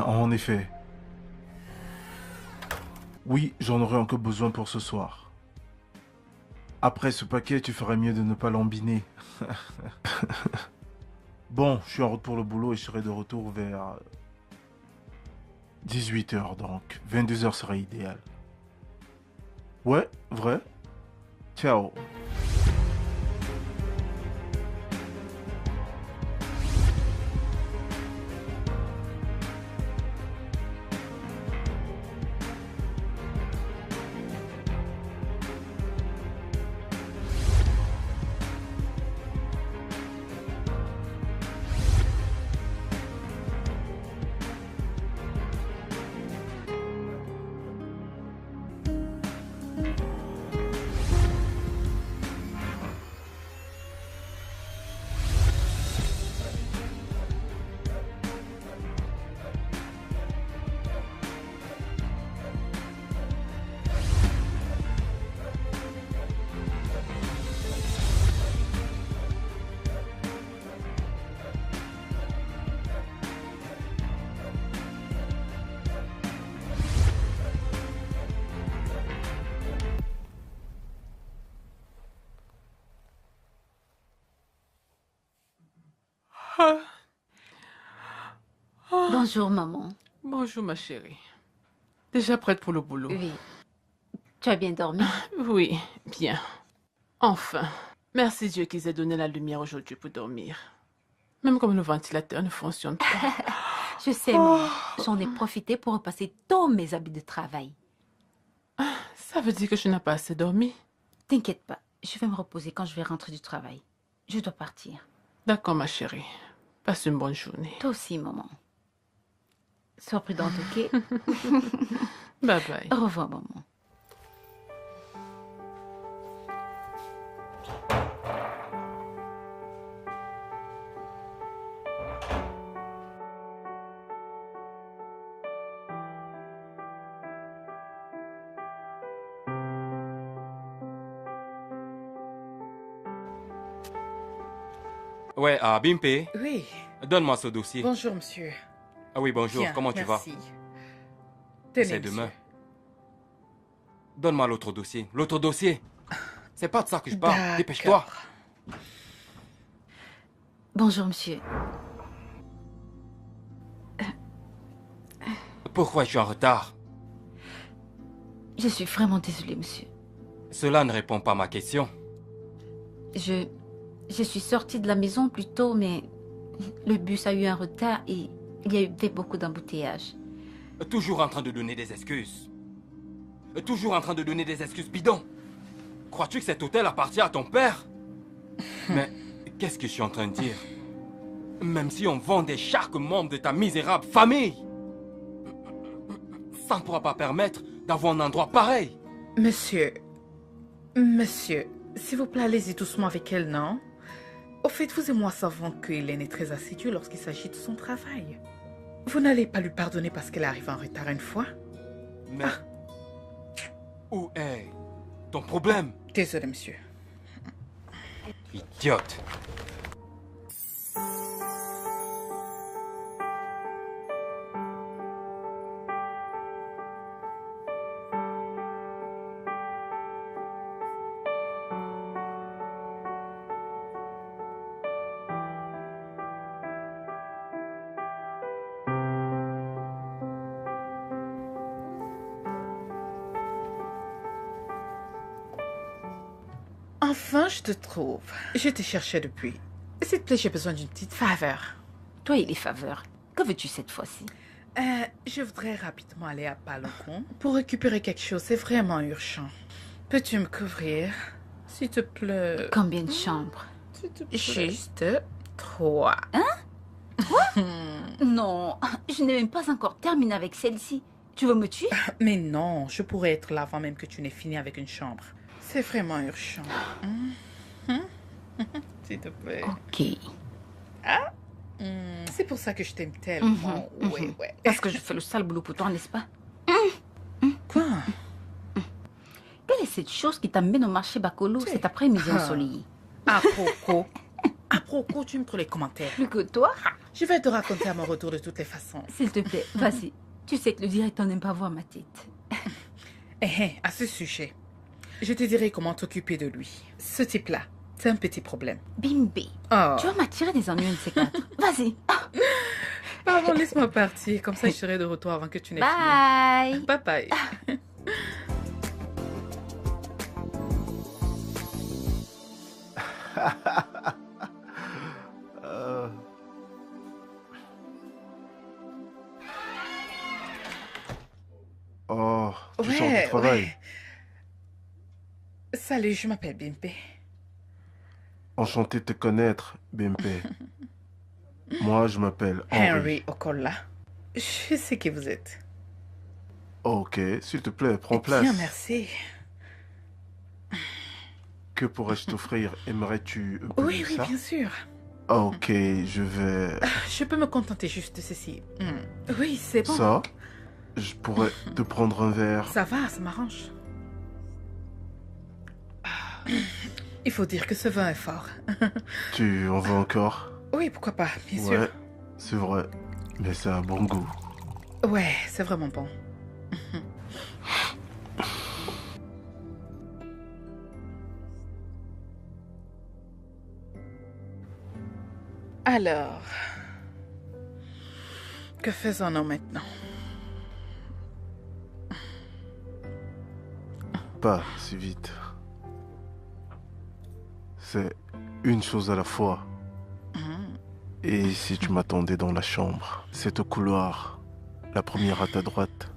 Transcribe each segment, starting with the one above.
En effet. Oui, j'en aurai encore besoin pour ce soir. Après ce paquet, tu ferais mieux de ne pas l'embiner. Bon, je suis en route pour le boulot et je serai de retour vers 18h donc. 22h serait idéal. Ouais, vrai? Ciao. Ah, ah. Bonjour, maman. Bonjour, ma chérie. Déjà prête pour le boulot? Oui. Tu as bien dormi? Oui, bien. Enfin. Merci Dieu qu'ils aient donné la lumière aujourd'hui pour dormir. Même comme le ventilateur ne fonctionne pas. Je sais, maman. J'en ai profité pour repasser tous mes habits de travail. Ça veut dire que je n'ai pas assez dormi? T'inquiète pas. Je vais me reposer quand je vais rentrer du travail. Je dois partir. D'accord, ma chérie. Passe une bonne journée. Toi aussi, maman. Sois prudente, ok? Bye bye. Au revoir, maman. Ouais, Bimpe, Oui. donne-moi ce dossier. Bonjour, monsieur. Ah oui, bonjour, Tiens, comment tu vas? merci. Tenez, C'est monsieur. demain. Donne-moi l'autre dossier. L'autre dossier. C'est pas de ça que je parle. D'accord. Dépêche-toi. Bonjour, monsieur. Pourquoi je suis en retard? Je suis vraiment désolée, monsieur. Cela ne répond pas à ma question. Je suis sortie de la maison plus tôt, mais le bus a eu un retard et il y a eu beaucoup d'embouteillages. Toujours en train de donner des excuses. Toujours en train de donner des excuses bidons. Crois-tu que cet hôtel appartient à ton père? Mais qu'est-ce que je suis en train de dire? Même si on vendait chaque membre de ta misérable famille, ça ne pourra pas permettre d'avoir un endroit pareil. Monsieur, s'il vous plaît, allez-y doucement avec elle, non? Au fait, vous et moi savons que Hélène est très assidue lorsqu'il s'agit de son travail. Vous n'allez pas lui pardonner parce qu'elle arrive en retard une fois? Mais où est ton problème? Désolé, monsieur. Idiote. Enfin, je te trouve. Je te cherchais depuis. S'il te plaît, j'ai besoin d'une petite faveur. Toi et les faveurs. Que veux-tu cette fois-ci? Je voudrais rapidement aller à Palocon pour récupérer quelque chose. C'est vraiment urgent. Peux-tu me couvrir, s'il te plaît? Combien de chambres? S'il te plaît. Juste 3. Non, je n'ai même pas encore terminé avec celle-ci. Tu veux me tuer? Mais non, je pourrais être là avant même que tu n'aies fini avec une chambre. C'est vraiment urgent. S'il te plaît. Ok. C'est pour ça que je t'aime tellement. Ouais. Parce que je fais le sale boulot pour toi, n'est-ce pas? Quoi? Quelle est cette chose qui t'amène au marché Bakolo cet après-midi ensoleillé? À propos, tu me trouves les commentaires. Plus que toi? Je vais te raconter à mon retour de toutes les façons. S'il te plaît, vas-y. Tu sais que le directeur n'aime pas voir ma tête. À ce sujet, je te dirai comment t'occuper de lui. Ce type-là, c'est un petit problème. Bimbi, Oh. tu vas m'attirer des ennuis de ces quatre. Vas-y. Pardon, laisse-moi partir. Comme ça, je serai de retour avant que tu n'aies Bye. fini. Bye bye. Euh, Oh, tu sors du travail. ouais. Salut, je m'appelle Bimpe. Enchanté de te connaître, BMP. Moi, je m'appelle Henry. Henry Okola. Je sais qui vous êtes. Ok, s'il te plaît, prends Eh place. bien, merci. Que pourrais-je t'offrir? Aimerais-tu un peu Oui, de oui, ça? bien sûr. Ok, je vais... Je peux me contenter juste de ceci. Oui, c'est bon. Ça? Je pourrais te prendre un verre. Ça va, ça m'arrange. Il faut dire que ce vin est fort. Tu en veux encore? Oui, pourquoi pas, bien Ouais, sûr. c'est vrai. Mais ça a un bon goût. Ouais, c'est vraiment bon. Alors, que faisons-nous maintenant? Pas si vite. C'est une chose à la fois. Et si tu m'attendais dans la chambre, c'est au couloir, la première à ta droite.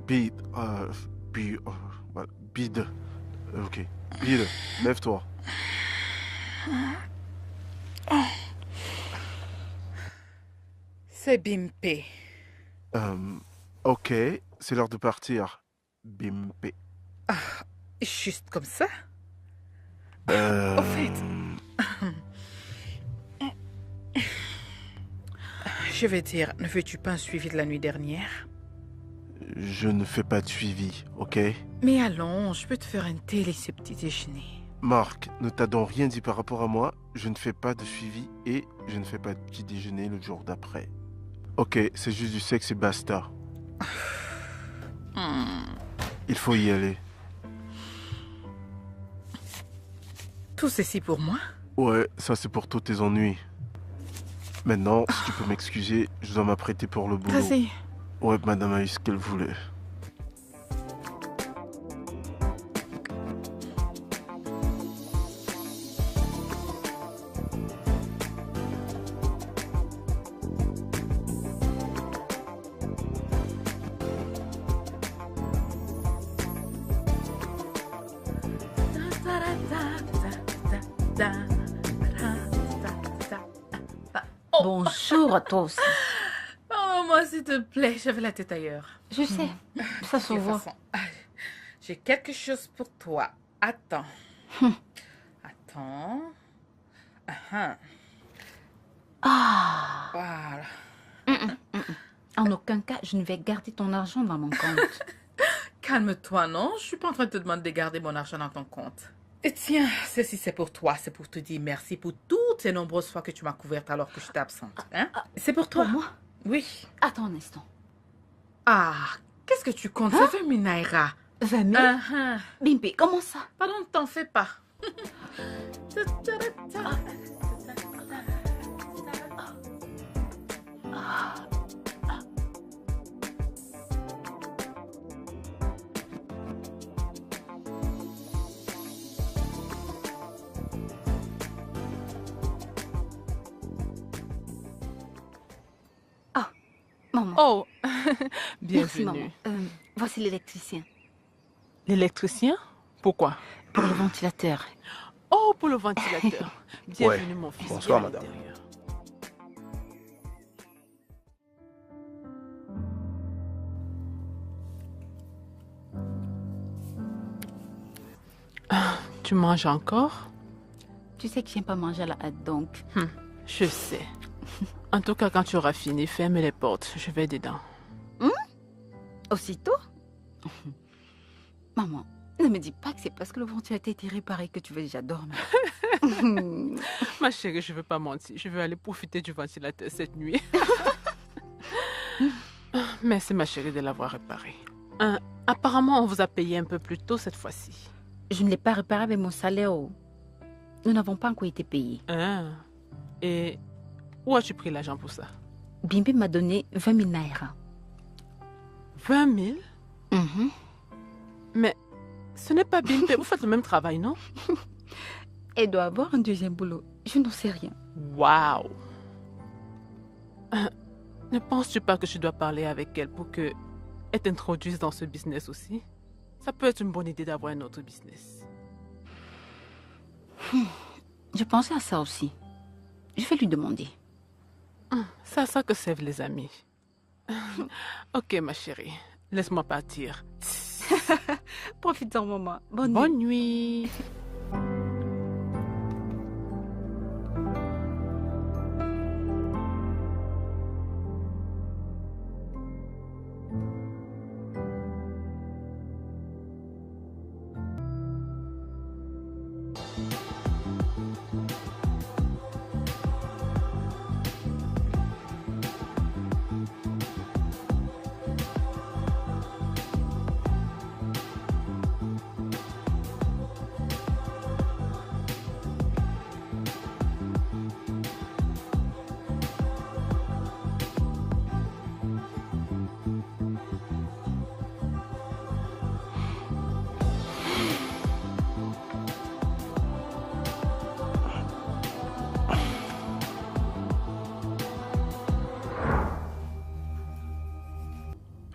Bide, bide. Ok, bide, lève-toi. C'est Bimpe. Ok, c'est l'heure de partir. Bimpe. Juste comme ça? Euh, Au fait. Je vais dire, ne fais-tu pas un suivi de la nuit dernière? Je ne fais pas de suivi, ok? Mais allons, je peux te faire un thé et ce petit déjeuner. Marc, ne t'as donc rien dit par rapport à moi. Je ne fais pas de suivi et je ne fais pas de petit déjeuner le jour d'après. Ok, c'est juste du sexe et basta. Il faut y aller. Tout ceci pour moi? Ouais, ça c'est pour tous tes ennuis. Maintenant, si tu peux m'excuser, je dois m'apprêter pour le boulot. Vas-y. Ouais, madame a eu ce qu'elle voulait. Bonjour à toi aussi. Oh, moi, s'il te plaît, j'avais la tête ailleurs. Je sais, ça se De toute voit. façon, j'ai quelque chose pour toi. Attends. Attends. Ah, Voilà. en aucun cas, je ne vais garder ton argent dans mon compte. Calme-toi, non? Je suis pas en train de te demander de garder mon argent dans ton compte. Et tiens, ceci c'est pour toi. C'est pour te dire merci pour toutes ces nombreuses fois que tu m'as couverte alors que j'étais absente. Hein? C'est pour toi. Pour moi? Oui. Attends un instant. Ah, qu'est-ce que tu comptes? Ça fait 1000 naira. 20 000? Bimpi, comment ça? Pardon, ne t'en fais pas. Maman. Oh, Merci, bienvenue. maman. Voici l'électricien. L'électricien? Pourquoi? Pour le ventilateur. Oh, pour le ventilateur. Bienvenue, mon fils. Bonsoir, Viens à madame. l'intérieur. Tu manges encore? Tu sais que j'aime pas manger à la hâte, donc... Je sais. En tout cas, quand tu auras fini, ferme les portes. Je vais dedans. Aussitôt? Maman, ne me dis pas que c'est parce que le ventilateur a été réparé que tu veux déjà dormir. Ma chérie, je ne veux pas mentir. Je veux aller profiter du ventilateur cette nuit. Merci, ma chérie, de l'avoir réparé. Apparemment, on vous a payé un peu plus tôt cette fois-ci. Je ne l'ai pas réparé avec mon salaire. Nous n'avons pas encore été payés. Et où as-tu pris l'argent pour ça? Bimbi m'a donné 20 000 naira. 20 000? Mhm. Mais ce n'est pas Bimbi. Vous faites le même travail, non? Elle doit avoir un deuxième boulot. Je n'en sais rien. Waouh! Ne penses-tu pas que je dois parler avec elle pour qu'elle t'introduise dans ce business aussi? Ça peut être une bonne idée d'avoir un autre business. Je pensais à ça aussi. Je vais lui demander. C'est à ça que servent les amis. Ok, ma chérie. Laisse-moi partir. Profite-en, maman. Bonne nuit. Bonne nuit.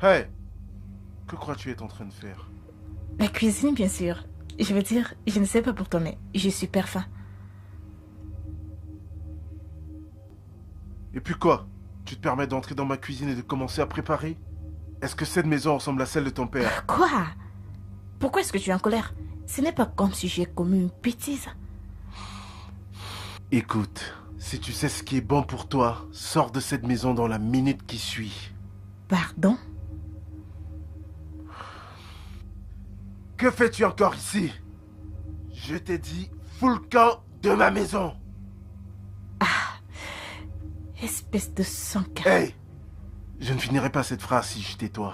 Hey! Que crois-tu être en train de faire? La cuisine, bien sûr. Je veux dire, je ne sais pas pour toi, mais j'ai super faim. Et puis quoi? Tu te permets d'entrer dans ma cuisine et de commencer à préparer? Est-ce que cette maison ressemble à celle de ton père? Quoi? Pourquoi est-ce que tu es en colère? Ce n'est pas comme si j'ai commis une bêtise. Écoute, si tu sais ce qui est bon pour toi, sors de cette maison dans la minute qui suit. Pardon? Que fais-tu encore ici? Je t'ai dit, fous le camp de ma maison. Espèce de sans-cœur. Hey! Je ne finirai pas cette phrase si je tais-toi.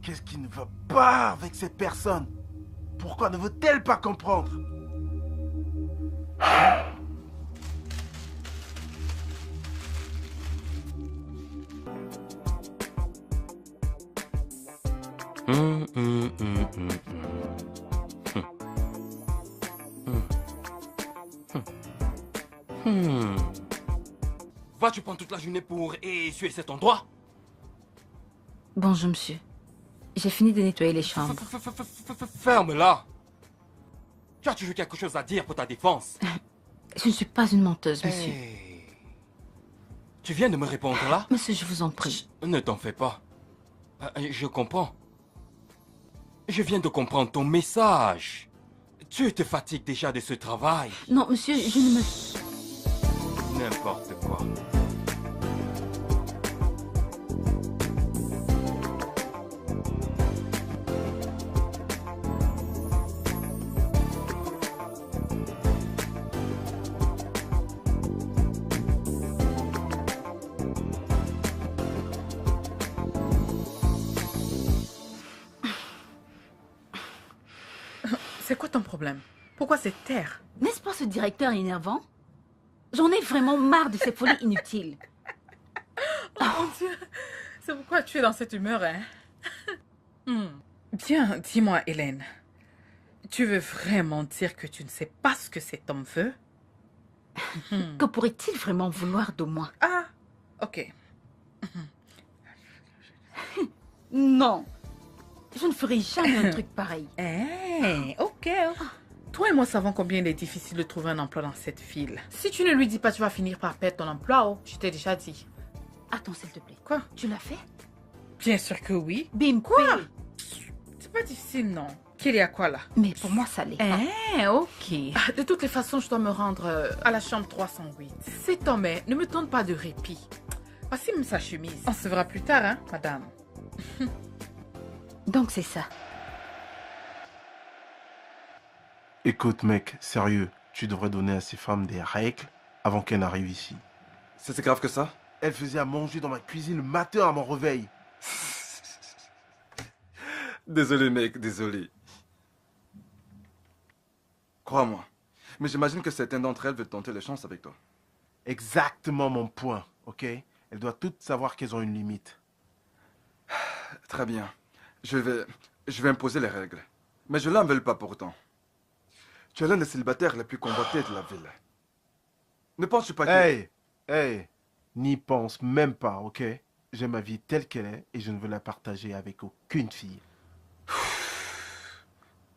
Qu'est-ce qui ne va pas avec cette personne? Pourquoi ne veut-elle pas comprendre? Vas-tu prendre toute la journée pour essuyer cet endroit? Bonjour, monsieur. J'ai fini de nettoyer les chambres. Ferme-la. Tu as toujours quelque chose à dire pour ta défense. Je ne suis pas une menteuse, monsieur. Hey. Tu viens de me répondre là? Monsieur, je vous en prie. Ne t'en fais pas. Je comprends. Je viens de comprendre ton message. Tu te fatigues déjà de ce travail. Non, monsieur, je ne me... N'importe quoi. C'est quoi ton problème? Pourquoi cette terre? N'est-ce pas ce directeur énervant? J'en ai vraiment marre de ces folies inutiles. Oh mon Dieu, c'est pourquoi tu es dans cette humeur, hein? Bien, dis-moi, Hélène. Tu veux vraiment dire que tu ne sais pas ce que cet homme veut? Que pourrait-il vraiment vouloir de moi? Ah, ok. Non, je ne ferai jamais un truc pareil. Ok. Toi et moi savons combien il est difficile de trouver un emploi dans cette ville. Si tu ne lui dis pas, tu vas finir par perdre ton emploi. Oh, je t'ai déjà dit. Attends, s'il te plaît. Quoi? Tu l'as fait? Bien sûr que oui. Bim, Quoi? C'est pas difficile, non. Qu'il y a quoi là? Mais pour moi, ça l'est. Ok. De toutes les façons, je dois me rendre à la chambre 308. Cet homme, ne me donne pas de répit. Voici même sa chemise. On se verra plus tard, hein, madame. Donc c'est ça. Écoute, mec, sérieux, tu devrais donner à ces femmes des règles avant qu'elles n'arrivent ici. C'est si grave que ça? Elle faisait à manger dans ma cuisine le matin à mon réveil. Désolé, mec, désolé. Crois-moi. Mais j'imagine que certaines d'entre elles veulent tenter les chances avec toi. Exactement mon point, ok? Elles doivent toutes savoir qu'elles ont une limite. Très bien. Je vais imposer les règles. Mais je n'en veux pas pourtant. Tu es l'un des célibataires les plus convoités de la ville. Ne penses-tu pas que... Hey, n'y pense même pas, ok? J'ai ma vie telle qu'elle est et je ne veux la partager avec aucune fille.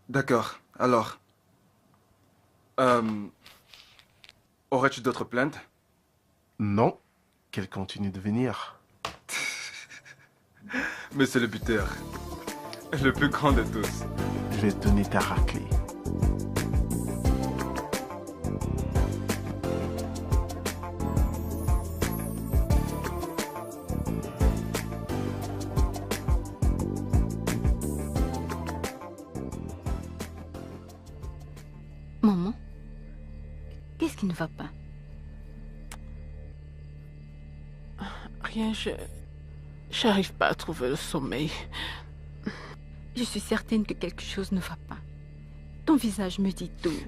D'accord. Alors... aurais-tu d'autres plaintes? Non, qu'elle continue de venir. Monsieur le buteur, le plus grand de tous. Je vais te donner ta raclée. Maman, qu'est-ce qui ne va pas? Rien, j'arrive pas à trouver le sommeil. Je suis certaine que quelque chose ne va pas. Ton visage me dit tout.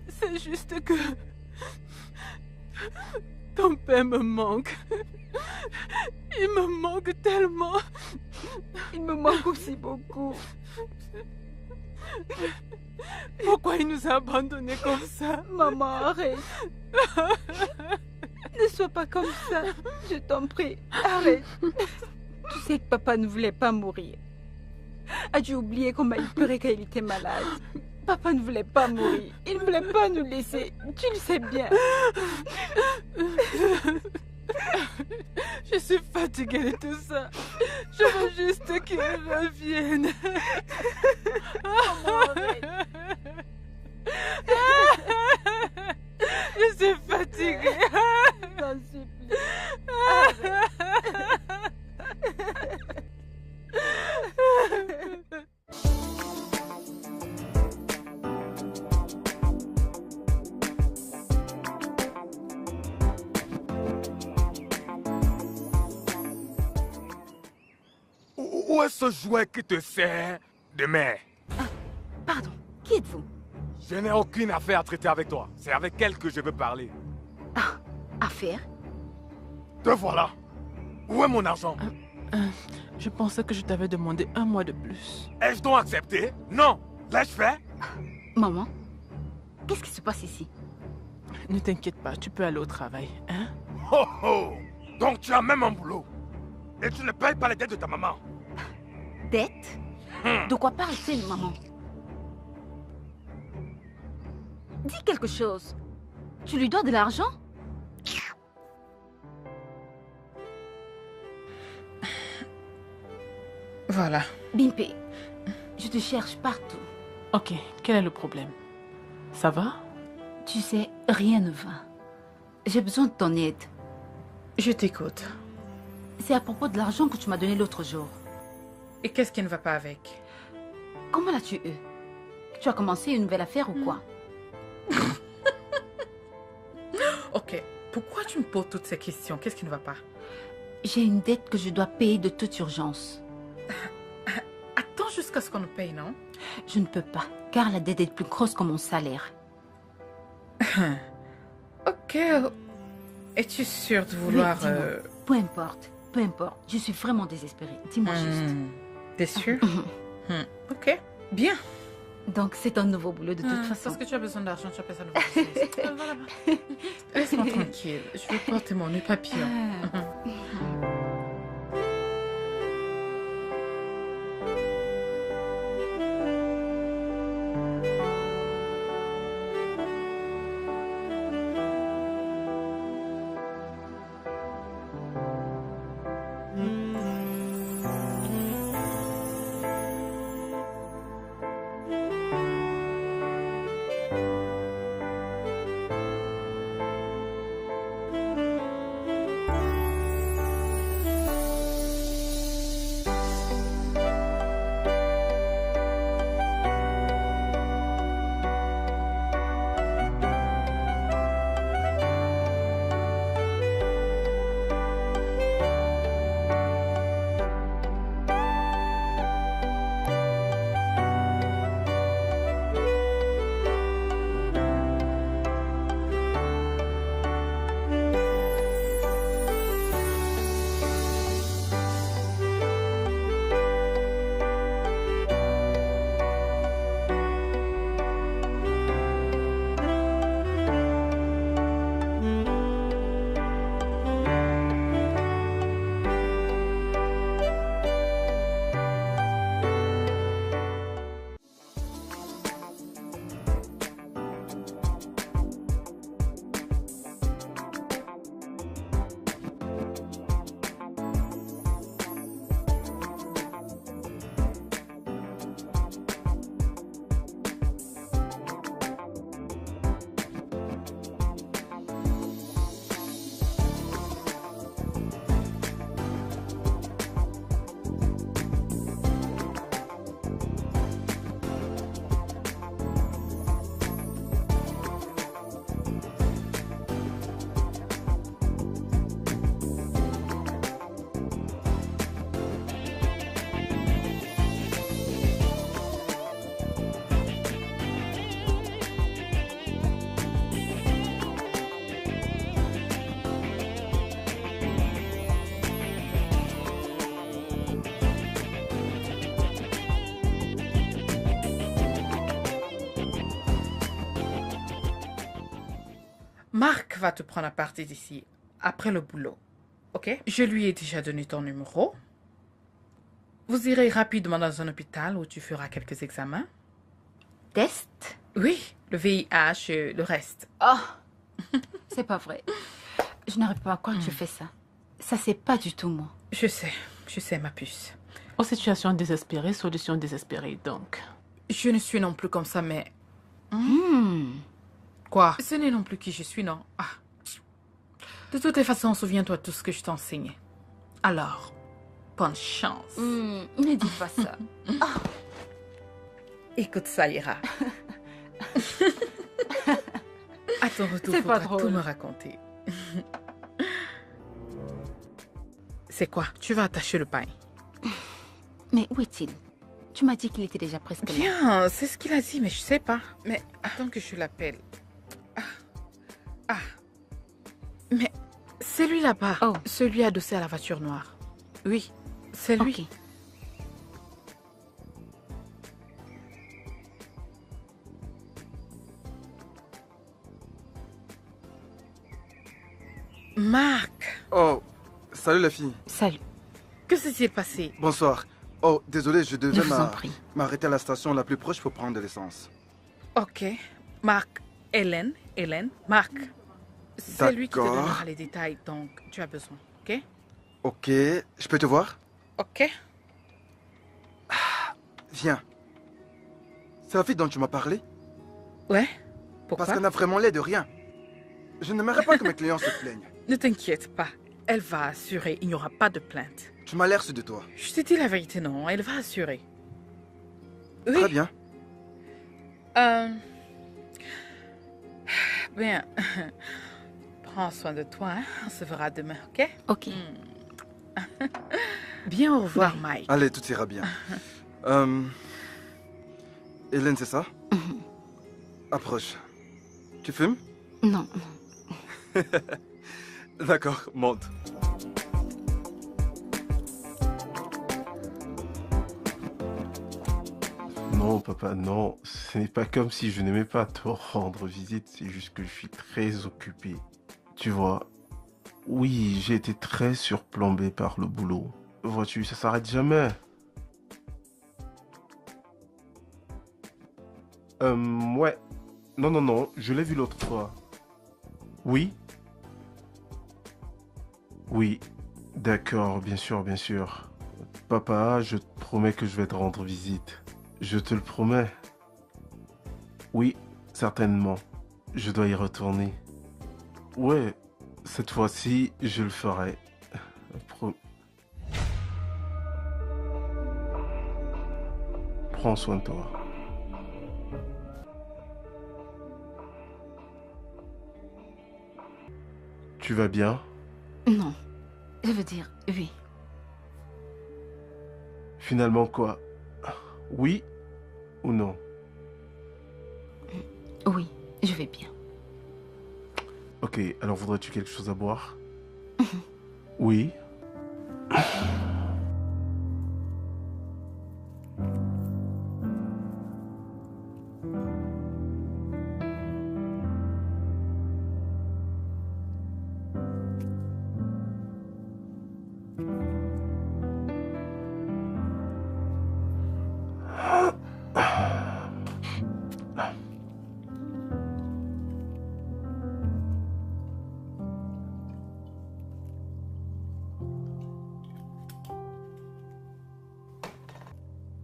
C'est juste que... Ton père me manque. Il me manque tellement. Il me manque aussi beaucoup. Pourquoi il nous a abandonnés comme ça? Maman, arrête. Ne sois pas comme ça. Je t'en prie, arrête. Tu sais que papa ne voulait pas mourir. As-tu oublié comment il pleurait quand il était malade? Papa ne voulait pas mourir. Il ne voulait pas nous laisser. Tu le sais bien. Je suis fatiguée de tout ça. Je veux juste qu'il revienne. Je suis fatiguée. T'en supplie. Où est ce jouet qui te sert de mère? Pardon, qui êtes-vous? Je n'ai aucune affaire à traiter avec toi. C'est avec elle que je veux parler. Affaire? Te voilà. Où est mon argent? Je pensais que je t'avais demandé un mois de plus. Ai-je donc accepté? Non. L'ai-je fait? Maman, qu'est-ce qui se passe ici? Ne t'inquiète pas, tu peux aller au travail, hein? Oh oh! Donc tu as même un boulot. Et tu ne payes pas les dettes de ta maman. Dette? De quoi parle-t-il, maman? Dis quelque chose. Tu lui dois de l'argent? Voilà. Bimpé, je te cherche partout. Ok, quel est le problème? Ça va? Tu sais, rien ne va. J'ai besoin de ton aide. Je t'écoute. C'est à propos de l'argent que tu m'as donné l'autre jour. Et qu'est-ce qui ne va pas avec? Comment l'as-tu eu? Tu as commencé une nouvelle affaire ou quoi? Ok, pourquoi tu me poses toutes ces questions? Qu'est-ce qui ne va pas? J'ai une dette que je dois payer de toute urgence. Attends jusqu'à ce qu'on nous paye, non? Je ne peux pas, car la dette est plus grosse que mon salaire. Ok. Es-tu sûre de vouloir... Oui, dis-moi. Peu importe. Je suis vraiment désespérée. Dis-moi juste. T'es sûre? Ok, bien. Donc, c'est un nouveau boulot de toute façon. Parce que tu as besoin d'argent, tu appelles ça nouveau business. Voilà. Laisse-moi tranquille. Je vais porter mon nœud papillon. Marc va te prendre à partir d'ici, après le boulot. Ok? Je lui ai déjà donné ton numéro. Vous irez rapidement dans un hôpital où tu feras quelques examens. Test? Oui, le VIH et le reste. Oh, c'est pas vrai. Je n'arrive pas à croire que tu fais ça. Ça, c'est pas du tout moi. Je sais, ma puce. Aux situations désespérées, solutions désespérées, donc. Je ne suis non plus comme ça, mais... Quoi? Ce n'est non plus qui je suis, non. Ah. De toutes les façons, souviens-toi de tout ce que je t'enseigne. Alors, bonne chance. Ne dis pas ça. Écoute, ça ira. À ton retour, C'est pas tu pourras tout me raconter. C'est quoi? Tu vas attacher le pain. Mais où est-il? Tu m'as dit qu'il était déjà presque là. Bien, c'est ce qu'il a dit, mais je sais pas. Mais attends que je l'appelle. Mais c'est lui là-bas. Oh. Celui adossé à la voiture noire. Oui, c'est lui. Ok. Marc, Oh, salut la fille. Salut. que s'est-il passé? Bonsoir. Oh, désolé, je Je devais vous en prie. m'arrêter à la station la plus proche pour prendre de l'essence. Ok. Marc, Hélène, Marc. C'est lui qui te D'accord. donnera les détails, donc tu as besoin, ok? Ok, je peux te voir? Ok. Viens. C'est la fille dont tu m'as parlé? Ouais? Pourquoi? Parce qu'elle n'a vraiment l'air de rien. Je n'aimerais pas que mes clients se plaignent. Ne t'inquiète pas. Elle va assurer, il n'y aura pas de plainte. Tu m'as l'air sûr de toi. Je te dis la vérité, non, elle va assurer. Oui. Très bien. Bien. Prends soin de toi, hein. On se verra demain, ok? Ok. Bien, au revoir, Mike. Allez, tout ira bien. Hélène, c'est ça? Approche. Tu fumes? Non. D'accord, monte. Non, papa, non. Ce n'est pas comme si je n'aimais pas te rendre visite, c'est juste que je suis très occupé. Tu vois, oui, j'ai été très surplombé par le boulot. Vois-tu, ça s'arrête jamais. Ouais. Non, non, non, je l'ai vu l'autre fois. Oui? Oui. D'accord, bien sûr, bien sûr. Papa, je te promets que je vais te rendre visite. Je te le promets. Oui, certainement. Je dois y retourner. Ouais, cette fois-ci, je le ferai. Pro- Prends soin de toi. Tu vas bien? Non. Je veux dire, oui. Finalement quoi? Oui ou non? Oui, je vais bien. Ok, alors voudrais-tu quelque chose à boire? Oui.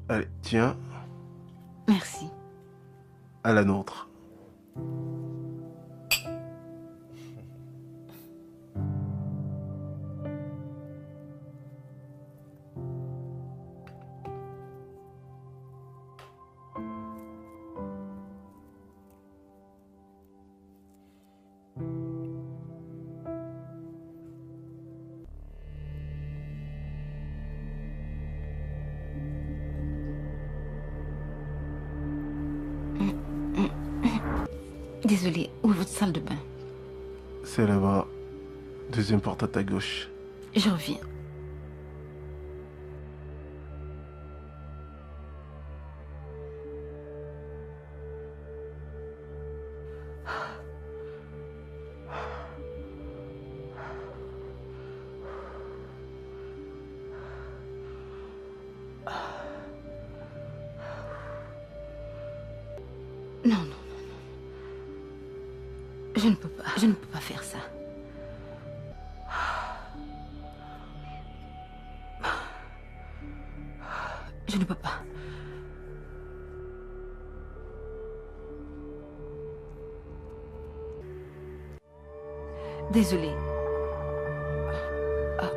Allez, tiens, Merci. à la nôtre. Désolée, où est votre salle de bain? C'est là-bas. Deuxième porte à ta gauche. Je reviens. Non, non, non, non. Je ne peux pas faire ça. Je ne peux pas. Désolée. Ah.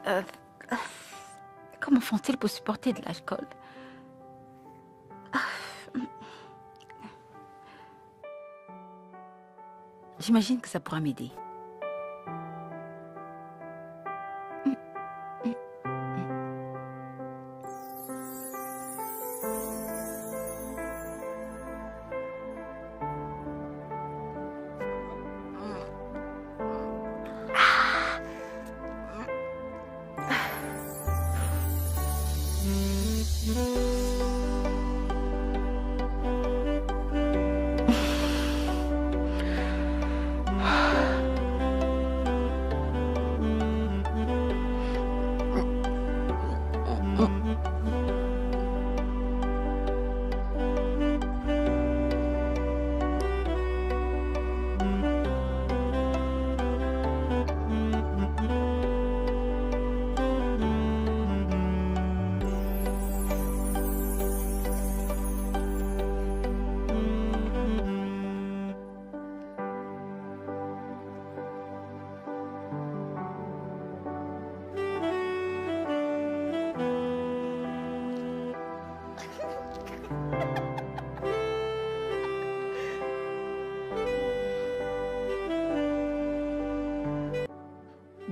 Euh, Comment font-ils pour supporter de l'alcool? J'imagine que ça pourra m'aider.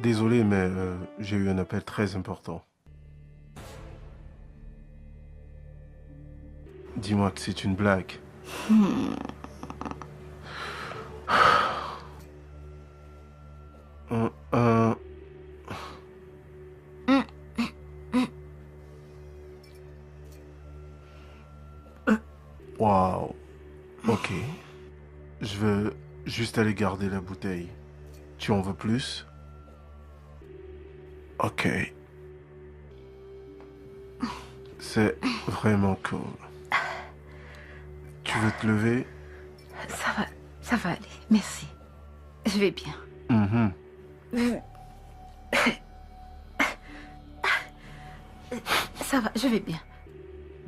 Désolé, mais j'ai eu un appel très important. Dis-moi que c'est une blague. Euh, Waouh. Ok. Je veux juste aller garder la bouteille. Tu en veux plus? Ok. C'est vraiment cool. Tu veux te lever? Ça va aller. Merci. Je vais bien. Mhm. Ça va, je vais bien.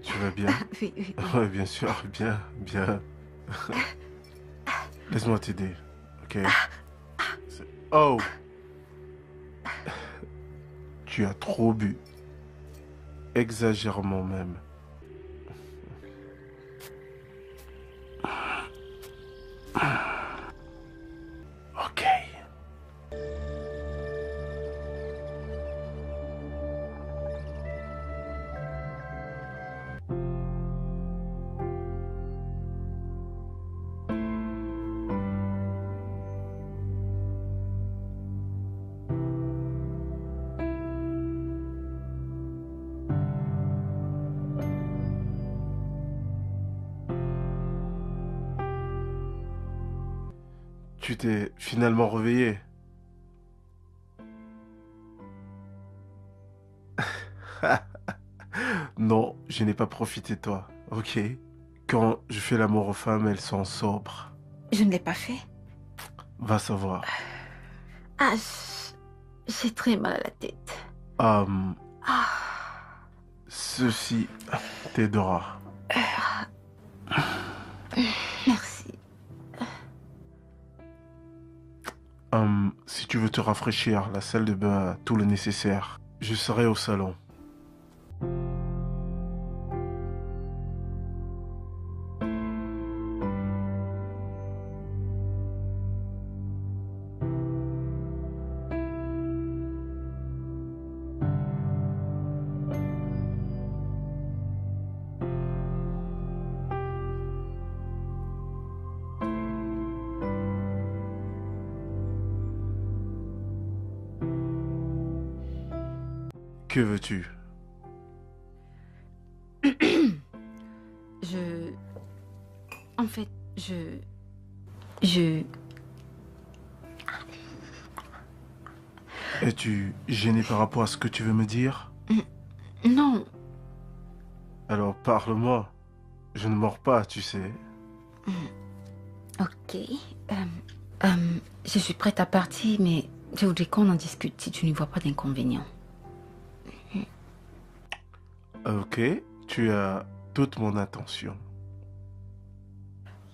Tu vas bien? Oui, oui. Oui, bien sûr, bien, bien. Laisse-moi t'aider, ok? Oh! Tu as trop bu. Exagérément même. Ok. Tu t'es finalement réveillé. Non, je n'ai pas profité de toi, ok? Quand je fais l'amour aux femmes, elles sont sobres. Je ne l'ai pas fait. Va savoir. Ah, j'ai très mal à la tête. Hum, Ah, ceci t'aidera. merci. Si tu veux te rafraîchir, la salle de bain a tout le nécessaire. Je serai au salon. Que veux-tu? En fait, Es-tu gêné par rapport à ce que tu veux me dire? Non. Alors parle-moi. Je ne mords pas, tu sais. Ok. Je suis prête à partir, mais je voudrais qu'on en discute si tu n'y vois pas d'inconvénient. Ok, tu as toute mon attention.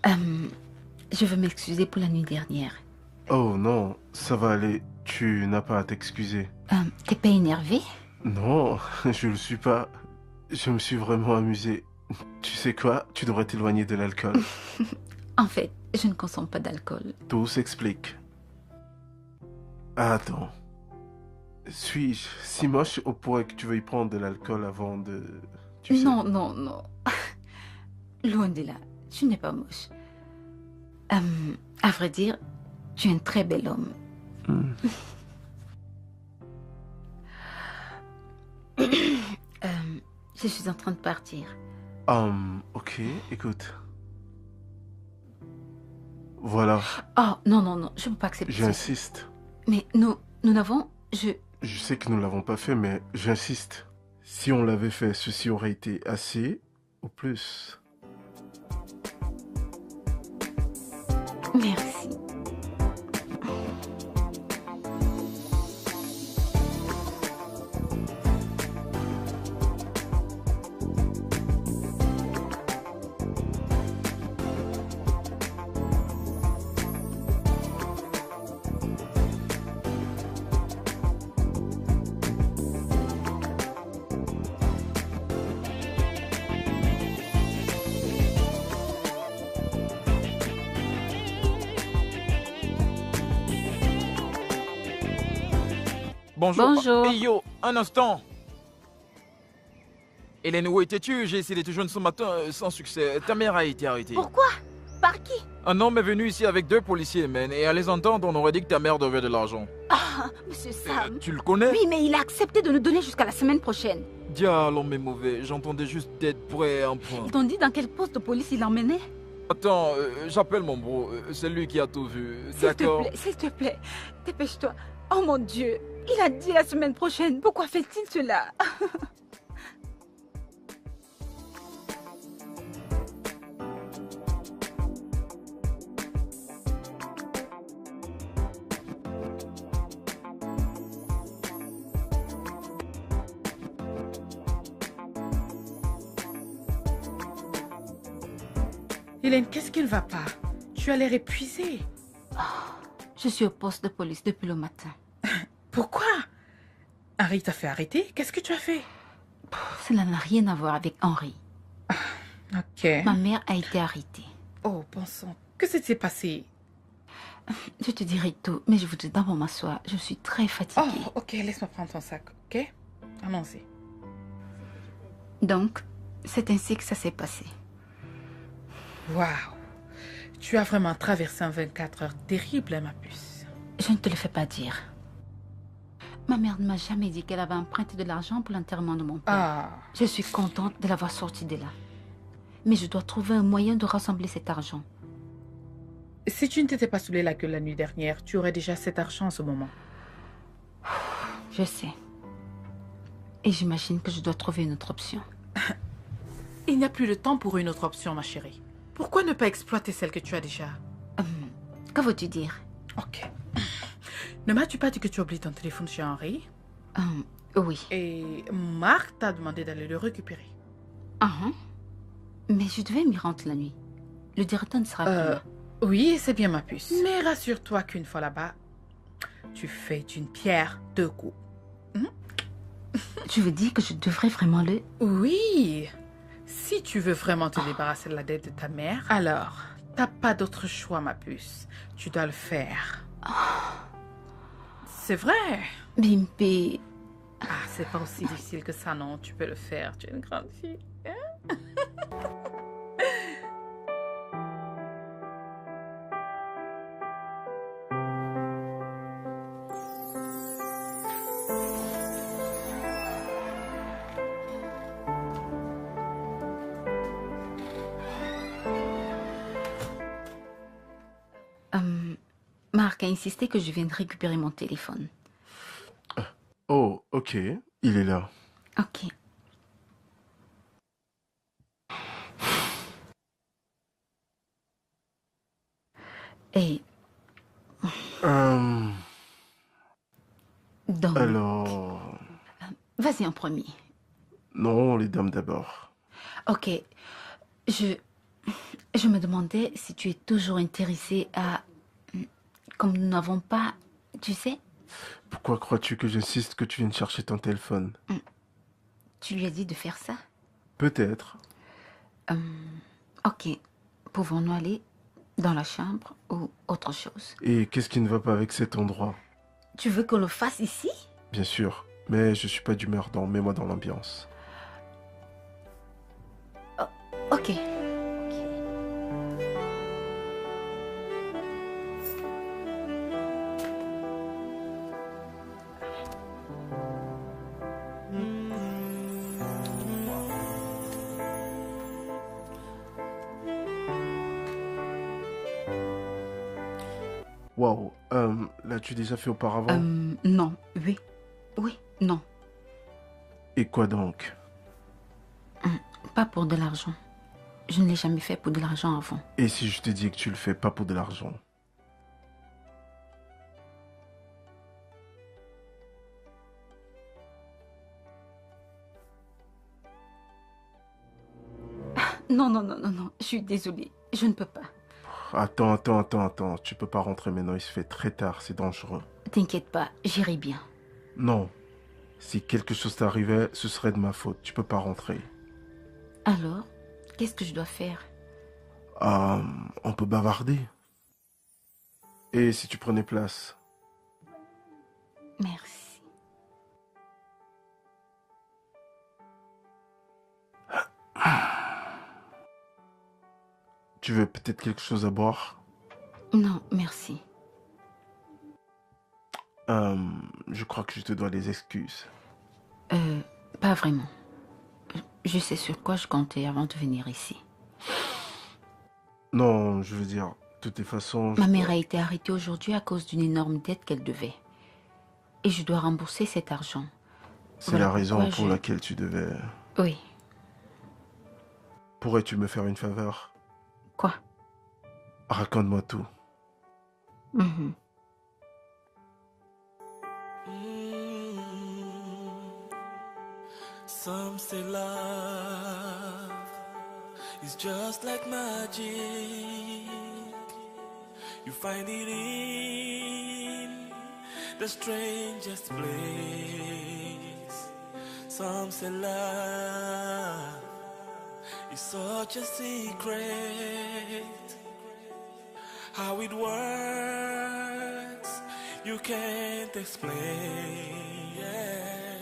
Je veux m'excuser pour la nuit dernière. Oh non, ça va aller. Tu n'as pas à t'excuser. T'es pas énervé? Non, je le suis pas. Je me suis vraiment amusé. Tu sais quoi? Tu devrais t'éloigner de l'alcool. En fait, je ne consomme pas d'alcool. Tout s'explique. Attends. Suis-je si moche au point que tu veuilles prendre de l'alcool avant de... Tu sais. Non. Loin de là, tu n'es pas moche. À vrai dire, tu es un très bel homme. Je suis en train de partir. Ok, écoute. Voilà, Oh, non, je ne peux pas accepter ça. j'insiste. Mais nous n'avons... Je sais que nous ne l'avons pas fait, mais j'insiste. Si on l'avait fait, ceci aurait été assez ou plus. Merci. Bonjour. Bonjour. Hey yo, un instant. Hélène, où étais-tu? J'ai essayé de te joindre ce matin sans succès. Ta mère a été arrêtée. Pourquoi? Par qui? Un homme est venu ici avec 2 policiers, man, et à les entendre, on aurait dit que ta mère devait de l'argent. Ah, Monsieur Sam. Tu le connais? Oui, mais il a accepté de nous donner jusqu'à la semaine prochaine. Dia, l'homme est mauvais. J'entendais juste d'être près un point. Ils t'ont dit dans quel poste de police il l'emmenait? Attends, j'appelle mon bro. C'est lui qui a tout vu. D'accord? S'il te plaît, dépêche-toi. Oh mon Dieu, il a dit la semaine prochaine. Pourquoi fait-il cela? Hélène, qu'est-ce qui ne va pas? Tu as l'air épuisée. Je suis au poste de police depuis le matin. Pourquoi? Henri t'a fait arrêter? Qu'est-ce que tu as fait? Cela n'a rien à voir avec Henri. Ok. Ma mère a été arrêtée. Oh, bon sang. Que s'est-il passé? Je te dirai tout, mais je voudrais d'abord m'asseoir. Je suis très fatiguée. Oh, ok, laisse-moi prendre ton sac, ok? Allons-y. Donc, c'est ainsi que ça s'est passé. Waouh. Tu as vraiment traversé un 24 heures terrible, hein, ma puce. Je ne te le fais pas dire. Ma mère ne m'a jamais dit qu'elle avait emprunté de l'argent pour l'enterrement de mon père. Ah. Je suis contente de l'avoir sorti de là. Mais je dois trouver un moyen de rassembler cet argent. Si tu ne t'étais pas saoulé la gueule la nuit dernière, tu aurais déjà cet argent en ce moment. Je sais. Et j'imagine que je dois trouver une autre option. Il n'y a plus de temps pour une autre option, ma chérie. Pourquoi ne pas exploiter celle que tu as déjà? Que veux-tu dire? Ok. Ne m'as-tu pas dit que tu oublies ton téléphone chez Henri? Oui. Et Marc t'a demandé d'aller le récupérer. Mais je devais m'y rendre la nuit. Le directeur ne sera plus là. Oui, c'est bien ma puce. Mais rassure-toi qu'une fois là-bas, tu fais d'une pierre 2 coups. Tu veux dire que je devrais vraiment le... Oui. Si tu veux vraiment te débarrasser de la dette de ta mère, alors, t'as pas d'autre choix, ma puce. Tu dois le faire. C'est vrai. Bimpi. Ah, c'est pas aussi difficile que ça, non. Tu peux le faire. Tu es une grande fille. Hein? Marc a insisté que je vienne récupérer mon téléphone. Oh, ok. Il est là. Ok. Et donc... Alors... Vas-y en premier. Non, les dames d'abord. Ok. Je me demandais si tu es toujours intéressé à... Comme nous n'avons pas... Tu sais? Pourquoi crois-tu que j'insiste que tu viennes chercher ton téléphone? Tu lui as dit de faire ça? Peut-être. Ok. Pouvons-nous aller dans la chambre ou autre chose? Et qu'est-ce qui ne va pas avec cet endroit? Tu veux qu'on le fasse ici? Bien sûr, mais je suis pas d'humeur dans mets-moi dans l'ambiance. Ok. Waouh, l'as-tu déjà fait auparavant? Non. Oui. Oui, non. Et quoi donc? Pas pour de l'argent. Je ne l'ai jamais fait pour de l'argent avant. Et si je te dis que tu le fais pas pour de l'argent? Non, non, non, non, non. Je suis désolée. Je ne peux pas. Attends. Tu peux pas rentrer maintenant, il se fait très tard, c'est dangereux. T'inquiète pas, j'irai bien. Non. Si quelque chose t'arrivait, ce serait de ma faute. Tu peux pas rentrer. Alors, qu'est-ce que je dois faire? On peut bavarder. Et si tu prenais place? Merci. Tu veux peut-être quelque chose à boire? Non, merci. Je crois que je te dois des excuses. Pas vraiment. Je sais sur quoi je comptais avant de venir ici. Non, je veux dire, de toutes les façons... Ma mère a été arrêtée aujourd'hui à cause d'une énorme dette qu'elle devait. Et je dois rembourser cet argent. C'est Voilà la raison pourquoi pour laquelle tu devais... Oui. Pourrais-tu me faire une faveur? Quoi? Raconte-moi tout. Mhm. Some say love is just like magic. You find it in the strangest place. Some say love is such a secret. How it works, you can't explain. Yeah.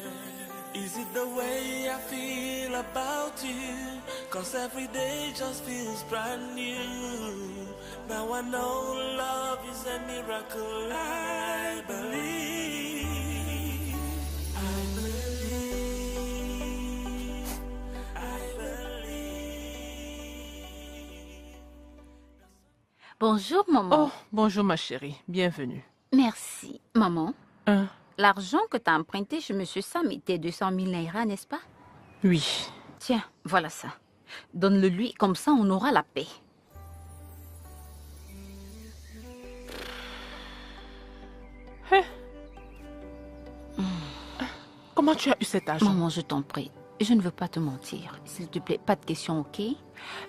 Is it the way I feel about you? 'Cause every day just feels brand new. Now I know love is a miracle. I believe. I believe. I believe. Bonjour, maman. Oh, bonjour ma chérie, bienvenue. Merci. Maman, Hein? l'argent que tu as emprunté chez Monsieur Sam était 200 000 naira, n'est-ce pas? Oui. Tiens, voilà ça. Donne-le lui, comme ça on aura la paix. Comment tu as eu cet argent? Maman, je t'en prie, je ne veux pas te mentir. S'il te plaît, pas de questions, ok?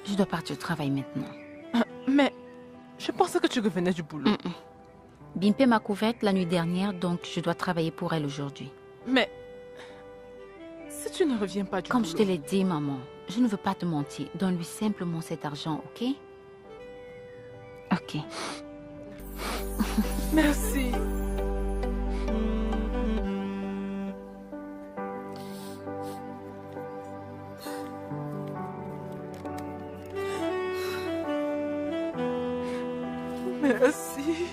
Je dois partir au travail maintenant. Mais je pensais que tu revenais du boulot. Bimpé m'a couverte la nuit dernière, donc je dois travailler pour elle aujourd'hui. Mais si tu ne reviens pas du Comme boulot... je te l'ai dit, maman, je ne veux pas te mentir. Donne-lui simplement cet argent, ok? Ok. Merci. Merci.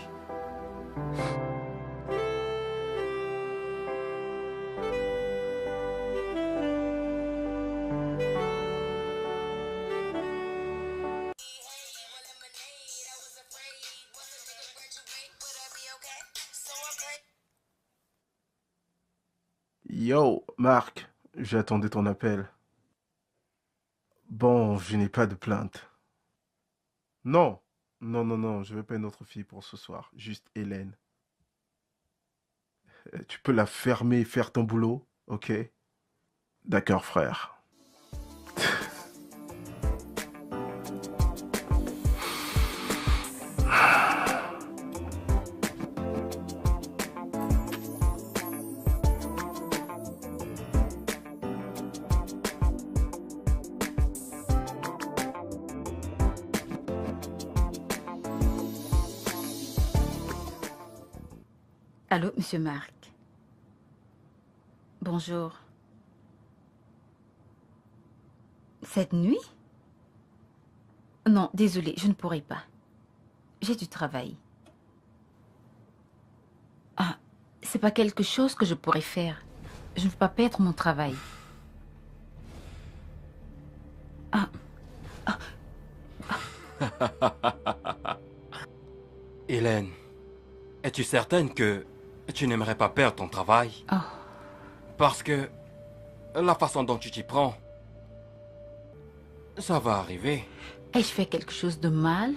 Yo, Marc, j'attendais ton appel. Bon, je n'ai pas de plainte. Non, non, je veux pas une autre fille pour ce soir, juste Hélène. Tu peux la fermer et faire ton boulot, ok? D'accord, frère. Allô, Monsieur Marc. Bonjour. Cette nuit? Non, désolée, je ne pourrai pas. J'ai du travail. Ah, c'est pas quelque chose que je pourrais faire. Je ne veux pas perdre mon travail. Hélène, es-tu certaine que tu n'aimerais pas perdre ton travail? Oh. Parce que la façon dont tu t'y prends, ça va arriver. Ai-je fait quelque chose de mal?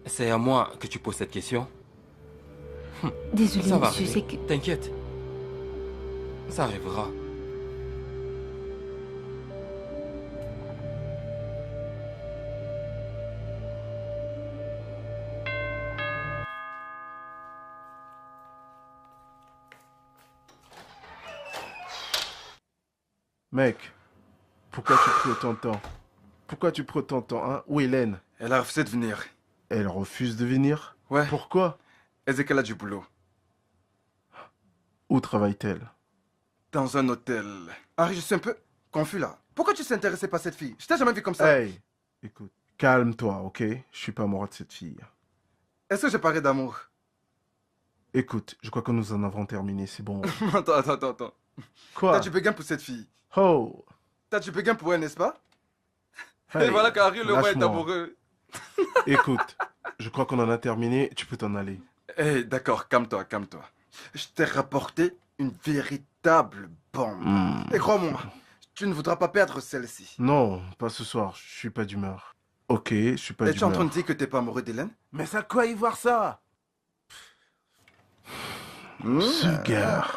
C'est à moi que tu poses cette question. Désolée, Ça va monsieur, c'est arriver. que... T'inquiète. Ça arrivera. Mec, pourquoi tu prends autant de temps? Pourquoi tu prends autant de temps, hein? Où est Hélène? Elle a refusé de venir. Elle refuse de venir? Ouais. Pourquoi? Ezekiel a du boulot. Où travaille-t-elle? Dans un hôtel. Harry, je suis un peu confus là. Pourquoi tu t'es intéressé par cette fille? Je t'ai jamais vu comme ça. Hey, écoute, Calme-toi, ok? Je suis pas amoureux de cette fille. Est-ce que j'ai parlé d'amour? Écoute, je crois que nous en avons terminé, c'est bon. Attends. Quoi? T'as du béguin pour cette fille. Oh! T'as du béguin pour elle, n'est-ce pas? Hey, Et voilà qu'Harry le roi est lâche-moi. amoureux. Écoute, je crois qu'on en a terminé, tu peux t'en aller. Eh, d'accord, calme-toi. Je t'ai rapporté une véritable bombe. Et crois-moi, tu ne voudras pas perdre celle-ci. Non, pas ce soir, je suis pas d'humeur. Ok, je suis pas Et tu es en train d'humeur. de dire que t'es pas amoureux d'Hélène? Mais ça quoi y voir ça? Ce gars.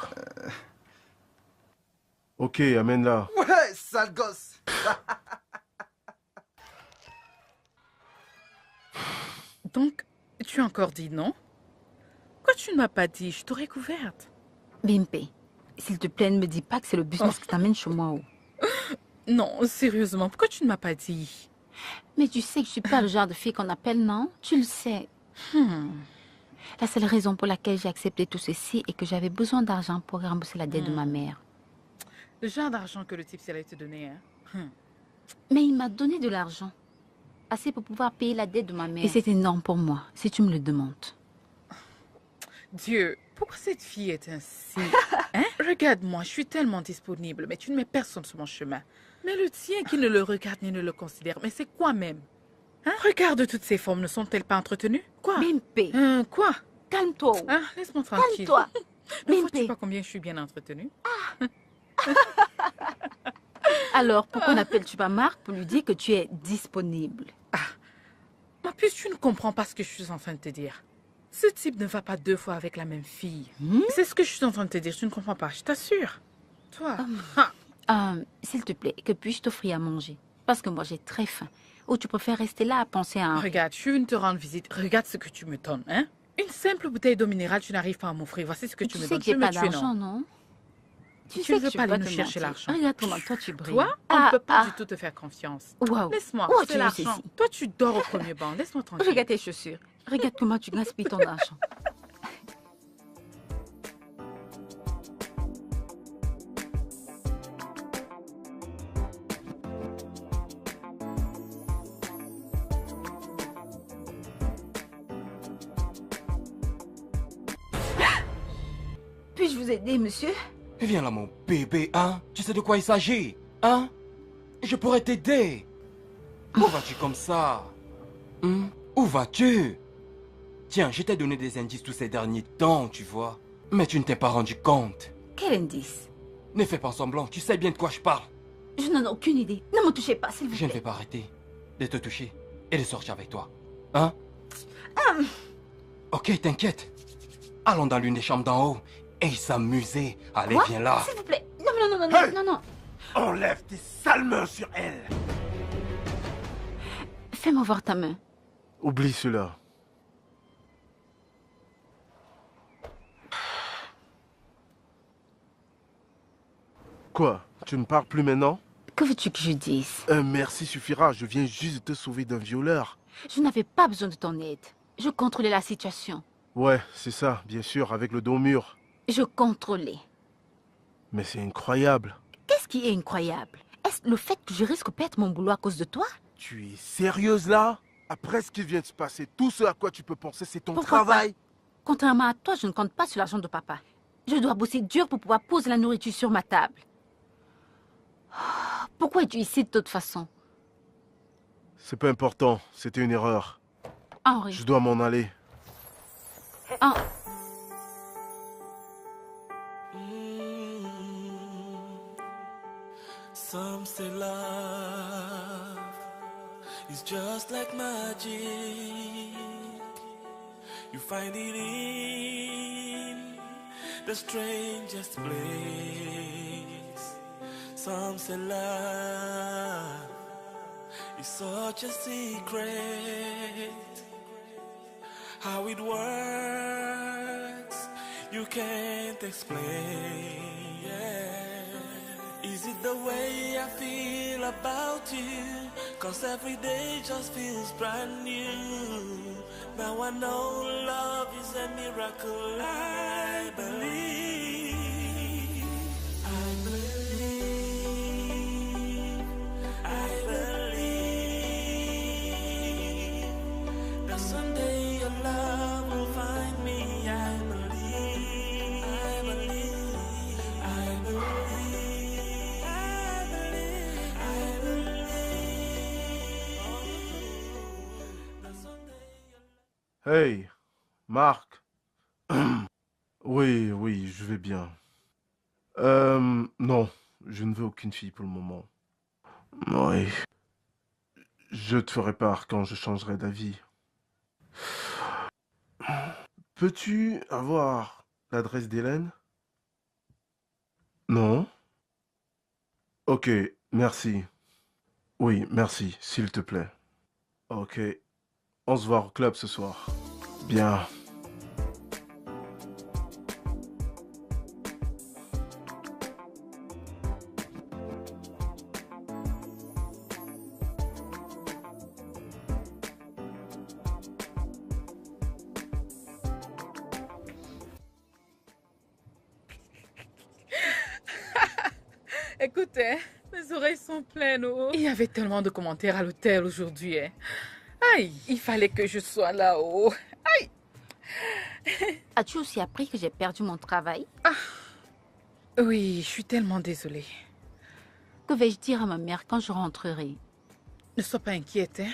Ok, amène-la. Ouais, sale gosse. Donc, tu as encore dit non? Pourquoi tu ne m'as pas dit? Je t'aurais couverte. Bimpe, s'il te plaît, ne me dis pas que c'est le business qui t'amène chez moi. Non, sérieusement, pourquoi tu ne m'as pas dit? Mais tu sais que je suis pas le genre de fille qu'on appelle, non? Tu le sais. La seule raison pour laquelle j'ai accepté tout ceci est que j'avais besoin d'argent pour rembourser la dette de ma mère. Le genre d'argent que le type allait te donner, hein? Mais il m'a donné de l'argent. Assez pour pouvoir payer la dette de ma mère. Et c'est énorme pour moi, si tu me le demandes. Dieu, pourquoi cette fille est ainsi? Hein? Regarde-moi, je suis tellement disponible, mais tu ne mets personne sur mon chemin. Mais le tien qui ne le regarde ni ne le considère, mais c'est quoi même? Hein? Regarde, toutes ces formes ne sont-elles pas entretenues? Quoi? Bimpe. Quoi? Calme-toi. Hein? Laisse-moi tranquille. Calme-toi. Ne vois-tu pas combien je suis bien entretenue? Alors, pourquoi n'appelles-tu pas Marc pour lui dire que tu es disponible? Ma puce, tu ne comprends pas ce que je suis en train de te dire. Ce type ne va pas 2 fois avec la même fille. C'est ce que je suis en train de te dire, tu ne comprends pas, je t'assure. Toi. S'il te plaît, que puis-je t'offrir à manger? Parce que moi, j'ai très faim. Ou tu préfères rester là à penser à un... Regarde, je suis venue te rendre visite. Regarde ce que tu me donnes, hein? Une simple bouteille d'eau minérale, tu n'arrives pas à m'offrir. Voici ce que tu me donnes. Tu sais que j'ai pas d'argent, non? Tu ne veux pas aller nous chercher l'argent. Regarde comment toi tu brilles. Toi, on ne peut pas du tout te faire confiance. Wow. Laisse-moi, Où c'est as-tu l'argent. laissé ici? Toi, tu dors au premier banc. Laisse-moi tranquille. Regarde tes chaussures. Regarde comment tu gaspilles ton argent. Puis-je vous aider, monsieur? Viens là, mon bébé, hein? Tu sais de quoi il s'agit, hein? Je pourrais t'aider. Où vas-tu comme ça? Où vas-tu? Tiens, je t'ai donné des indices tous ces derniers temps, tu vois. Mais tu ne t'es pas rendu compte. Quel indice? Ne fais pas semblant, tu sais bien de quoi je parle. Je n'en ai aucune idée. Ne me touchez pas, s'il vous plaît. Je ne vais pas arrêter de te toucher et de sortir avec toi. Hein? Ok, t'inquiète. Allons dans l'une des chambres d'en haut et s'amuser. Allez, Quoi? viens là. S'il vous plaît. Non, non, non, non, Hey! non, non. Enlève tes sales mains sur elle. Fais-moi voir ta main. Oublie cela. Quoi? Tu ne parles plus maintenant? Que veux-tu que je dise? Un merci suffira, je viens juste de te sauver d'un violeur. Je n'avais pas besoin de ton aide. Je contrôlais la situation. Ouais, c'est ça, bien sûr, avec le dos au mur. Je contrôlais. Mais c'est incroyable. Qu'est-ce qui est incroyable? Est-ce le fait que je risque de perdre mon boulot à cause de toi? Tu es sérieuse là? Après ce qui vient de se passer, tout ce à quoi tu peux penser, c'est ton Pourquoi travail. pas? Contrairement à toi, je ne compte pas sur l'argent de papa. Je dois bosser dur pour pouvoir poser la nourriture sur ma table. Pourquoi es-tu ici de toute façon? C'est pas important, c'était une erreur. Henri. Je dois m'en aller. Some say love is just like magic. You find it in the strangest place. Some say love is such a secret. How it works, you can't explain. Is it the way I feel about you? 'Cause every day just feels brand new. Now I know love is a miracle. I believe. I believe. I believe. Hey, Marc. Oui, oui, je vais bien. Non, je ne veux aucune fille pour le moment. Oui, je te ferai part quand je changerai d'avis. Peux-tu avoir l'adresse d'Hélène? Non? Ok, merci. Oui, merci, s'il te plaît. Ok, on se voit au club ce soir. Bien. Écoutez, mes oreilles sont pleines. Oh. Il y avait tellement de commentaires à l'hôtel aujourd'hui. Hein. Aïe, il fallait que je sois là-haut. Aïe. As-tu aussi appris que j'ai perdu mon travail? Oui, je suis tellement désolée. Que vais-je dire à ma mère quand je rentrerai? Ne sois pas inquiète. Hein.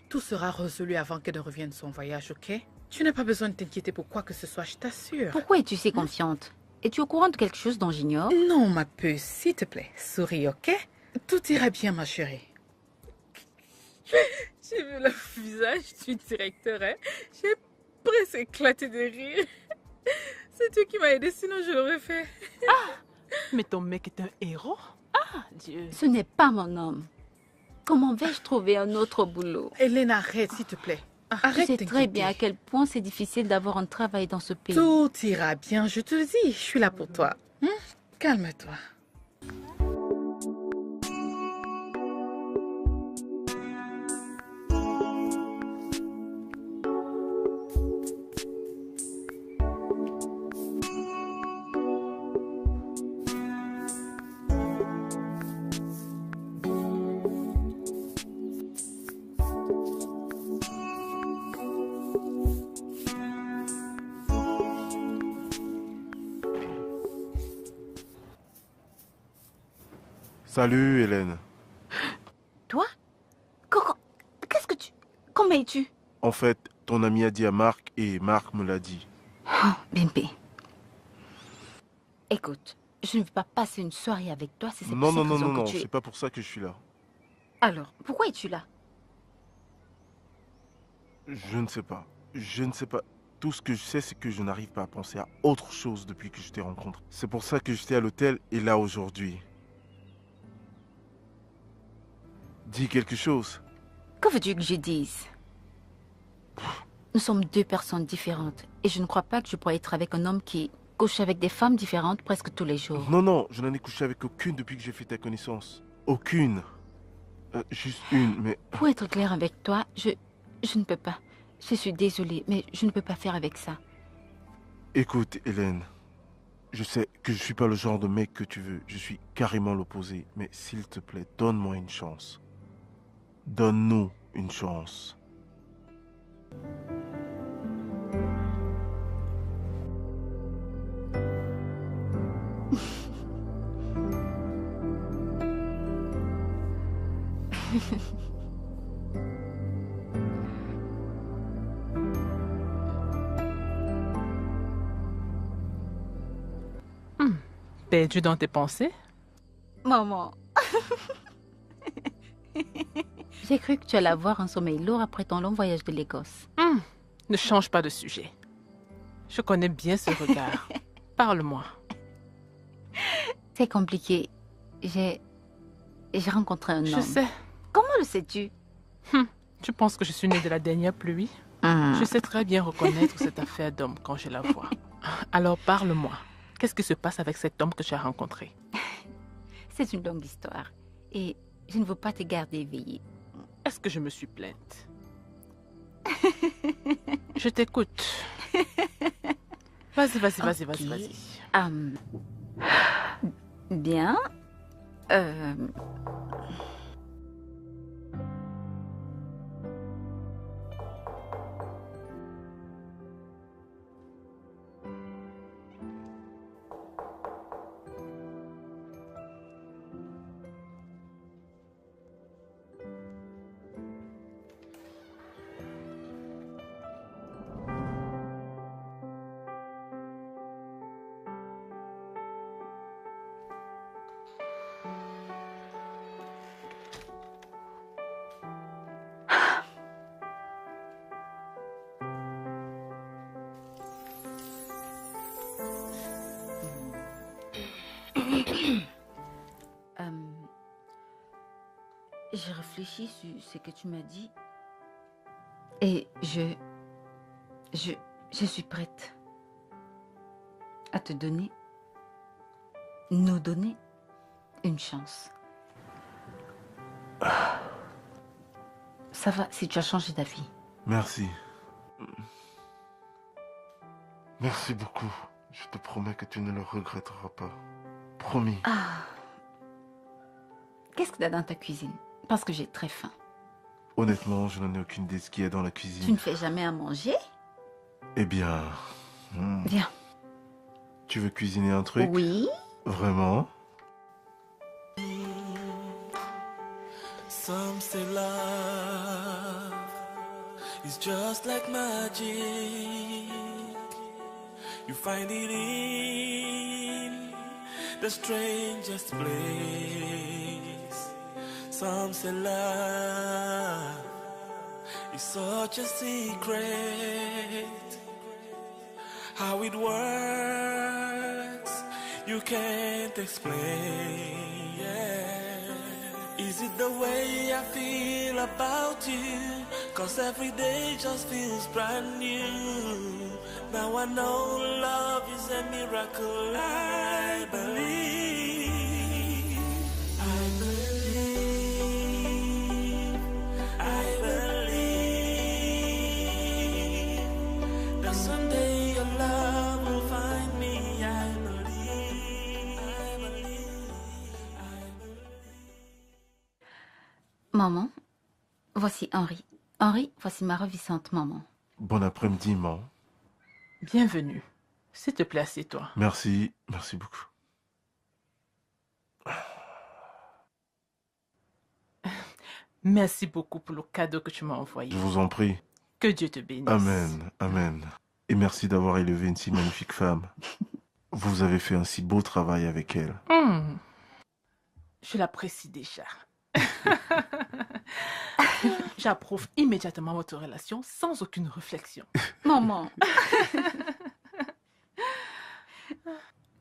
Tout sera résolu avant qu'elle ne revienne de son voyage, ok? Tu n'as pas besoin de t'inquiéter pour quoi que ce soit, je t'assure. Pourquoi es-tu si confiante? Es-tu au courant de quelque chose dont j'ignore? Non, ma puce, s'il te plaît, souris, ok? Tout ira bien, ma chérie. J'ai vu le visage du directeur, hein? J'ai presque éclaté de rire. C'est toi qui m'as aidé, sinon je l'aurais fait. Mais ton mec est un héros? Ah, Dieu. Ce n'est pas mon homme. Comment vais-je trouver un autre boulot? Hélène, arrête, s'il te plaît. Arrête. Tu sais très bien à quel point c'est difficile d'avoir un travail dans ce pays. Tout ira bien, je te le dis. Je suis là pour toi. Calme-toi. Salut, Hélène. Toi? Qu'est-ce que tu... Comment es-tu? En fait, ton ami a dit à Marc et Marc me l'a dit. Oh, Bimbi. Écoute, je ne veux pas passer une soirée avec toi si c'est Non, pour non, cette non, raison non, que non, tu es... c'est pas pour ça que je suis là. Alors, pourquoi es-tu là? Je ne sais pas. Je ne sais pas. Tout ce que je sais, c'est que je n'arrive pas à penser à autre chose depuis que je t'ai rencontré. C'est pour ça que j'étais à l'hôtel et là aujourd'hui. Dis quelque chose. Que veux-tu que je dise? Nous sommes deux personnes différentes et je ne crois pas que je pourrais être avec un homme qui couche avec des femmes différentes presque tous les jours. Non, non, je n'en ai couché avec aucune depuis que j'ai fait ta connaissance. Aucune. Juste une, mais... Pour être clair avec toi, je ne peux pas. Je suis désolée, mais je ne peux pas faire avec ça. Écoute, Hélène. Je sais que je suis pas le genre de mec que tu veux. Je suis carrément l'opposé. Mais s'il te plaît, donne-moi une chance. Donne-nous une chance. Perdu dans tes pensées? Maman. J'ai cru que tu allais avoir un sommeil lourd après ton long voyage de l'Écosse. Ne change pas de sujet. Je connais bien ce regard. Parle-moi. C'est compliqué. J'ai rencontré un homme. Je sais. Comment le sais-tu? Tu penses que je suis née de la dernière pluie? Je sais très bien reconnaître cette affaire d'homme quand je la vois. Alors parle-moi. Qu'est-ce qui se passe avec cet homme que tu as rencontré? C'est une longue histoire. Et je ne veux pas te garder éveillée. Est-ce que je me suis plainte? Je t'écoute. Vas-y, vas-y, vas-y, vas-y, vas-y. Bien. J'ai réfléchi sur ce que tu m'as dit et je suis prête à te donner, nous donner une chance. Ça va si tu as changé d'avis. Merci. Merci beaucoup. Je te promets que tu ne le regretteras pas. Promis. Qu'est-ce que tu as dans ta cuisine? Parce que j'ai très faim. Honnêtement, je n'en ai aucune idée de ce qu'il y a dans la cuisine. Tu ne fais jamais à manger? Eh bien... Viens. Tu veux cuisiner un truc? Oui. Vraiment? Some say love is just like magic. You find it in the strangest place. Some say love is such a secret. How it works, you can't explain. Yeah. Is it the way I feel about you? 'Cause every day just feels brand new. Now I know love is a miracle. I believe, I believe, I believe that someday your love will find me. I believe, I believe, I believe. Maman, voici Henri. Henri, voici ma ravissante maman. Bon après-midi, maman. Bienvenue. S'il te plaît, assieds-toi. Merci, merci beaucoup. Merci beaucoup pour le cadeau que tu m'as envoyé. Je vous en prie. Que Dieu te bénisse. Amen, amen. Et merci d'avoir élevé une si magnifique femme. Vous avez fait un si beau travail avec elle. Je l'apprécie déjà. J'approuve immédiatement votre relation sans aucune réflexion. Maman.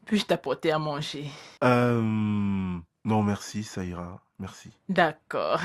Puis-je t'apporter à manger? Non, merci, ça ira. Merci. D'accord.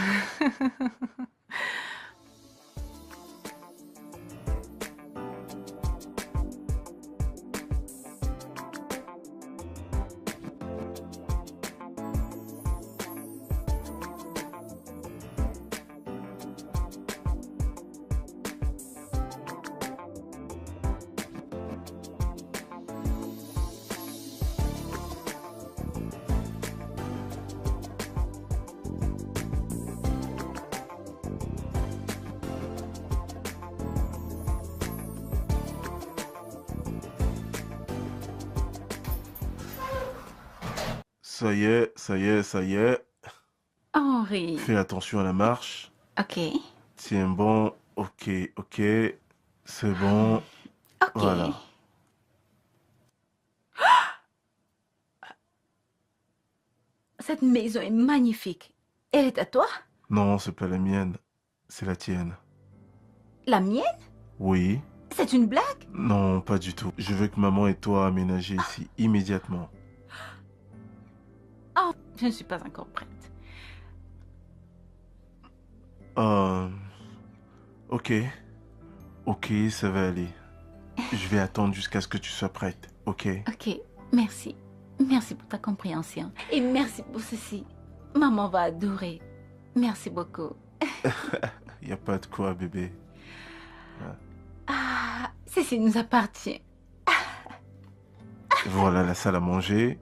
Ça y est, ça y est, ça y est. Henri. Fais attention à la marche. Ok. Tiens bon. Ok, ok. C'est bon. Ok. Voilà. Cette maison est magnifique. Elle est à toi? Non, c'est pas la mienne. C'est la tienne. La mienne? Oui. C'est une blague? Non, pas du tout. Je veux que maman et toi aménagiez ici immédiatement. Oh, je ne suis pas encore prête. Ok. Ok, ça va aller. Je vais attendre jusqu'à ce que tu sois prête, ok? Ok, merci. Merci pour ta compréhension. Et merci pour ceci. Maman va adorer. Merci beaucoup. Y a pas de quoi, bébé. Ah, ceci nous appartient. Voilà la salle à manger.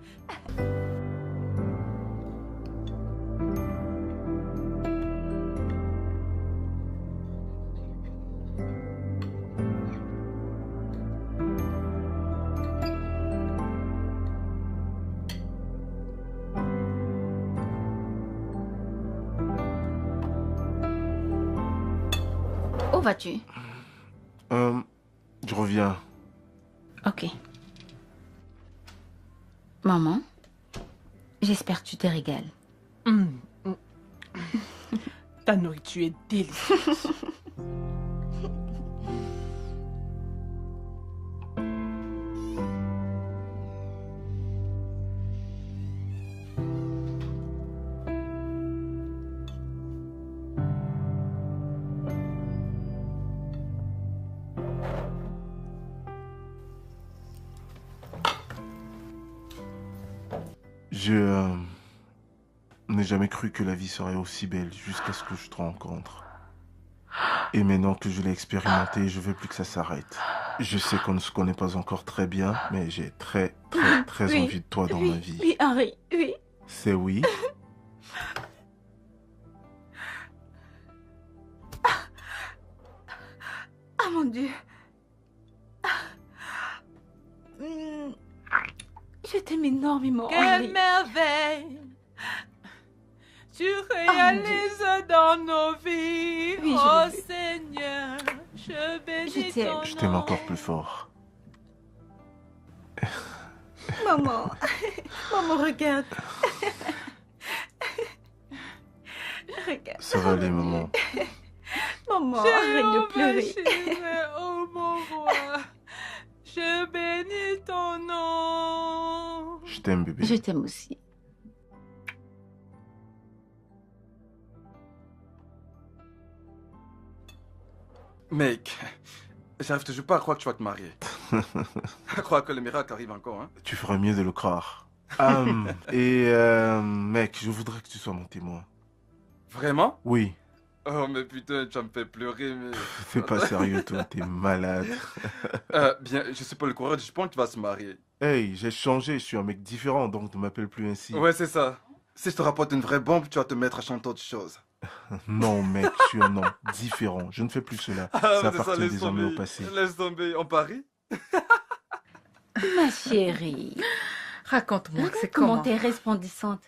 Où vas-tu? Je reviens. Ok. Maman, j'espère que tu te régales. Ta nourriture est délicieuse. Je n'ai jamais cru que la vie serait aussi belle jusqu'à ce que je te rencontre. Et maintenant que je l'ai expérimenté, je veux plus que ça s'arrête. Je sais qu'on ne se connaît pas encore très bien, mais j'ai très Oui, envie de toi dans ma vie. Oui, Henri, oui. C'est oui? Ah mon Dieu. Je t'aime énormément, Quelle Henri. merveille tu réalises dans nos vies, Oui, je oh le fais. Seigneur, je bénis Je t'aime. ton Je t'aime nom. encore plus fort. Maman. Maman, regarde. Regarde. Ça va aller, maman. Maman, arrête de pleurer. Jéhovah, oh mon roi, je bénis ton nom. Je t'aime, bébé. Je t'aime aussi. Mec, j'arrive toujours pas à croire que tu vas te marier. À croire que le miracle arrive encore, hein. Tu ferais mieux de le croire. Mec, je voudrais que tu sois mon témoin. Vraiment? Oui. Oh, mais putain, tu me fais pleurer, mais... Fais pas sérieux, toi, t'es malade. Bien, je suis pas le coureur, je pense que tu vas se marier. Hey, j'ai changé, je suis un mec différent, donc ne m'appelle plus ainsi. Ouais, c'est ça. Si je te rapporte une vraie bombe, tu vas te mettre à chanter autre chose. Non, mec, je suis un homme différent. Je ne fais plus cela. Ah, Ça mais c'est appartient laisse désormais tomber. au passé. Laisse tomber, on parie? Ma chérie, Raconte-moi, regarde c'est comment comment? t'es resplendissante.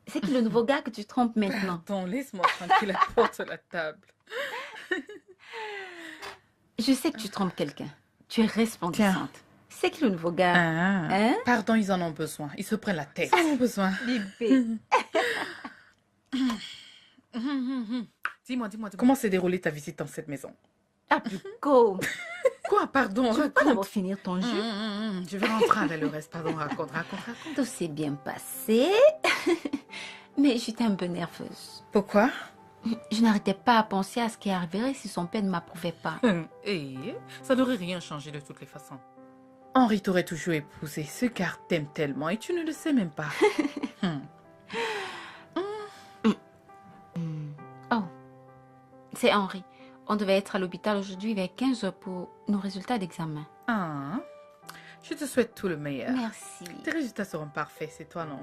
C'est qui le nouveau gars que tu trompes maintenant? Attends, laisse-moi tranquille, apporte sur la table. Je sais que tu trompes quelqu'un. Tu es resplendissante. C'est qui le nouveau gars? Ah. Hein? Pardon, ils en ont besoin. Ils se prennent la tête. Ils en ont besoin. Bébé. Dis-moi. Comment s'est déroulée ta visite dans cette maison? Ah, Pico. Quoi, pardon, Tu veux pas d'abord raconte. finir ton jeu? Je vais rentrer avec le reste. Pardon, raconte. Tout s'est bien passé. Mais j'étais un peu nerveuse. Pourquoi? Je n'arrêtais pas à penser à ce qui arriverait si son père ne m'approuvait pas. Et ça n'aurait rien changé de toutes les façons. Henri t'aurait toujours épousé. Ce gars t'aime tellement et tu ne le sais même pas. Oh, c'est Henri. On devait être à l'hôpital aujourd'hui vers 15h pour nos résultats d'examen. Ah, je te souhaite tout le meilleur. Merci. Tes résultats seront parfaits, c'est toi, non?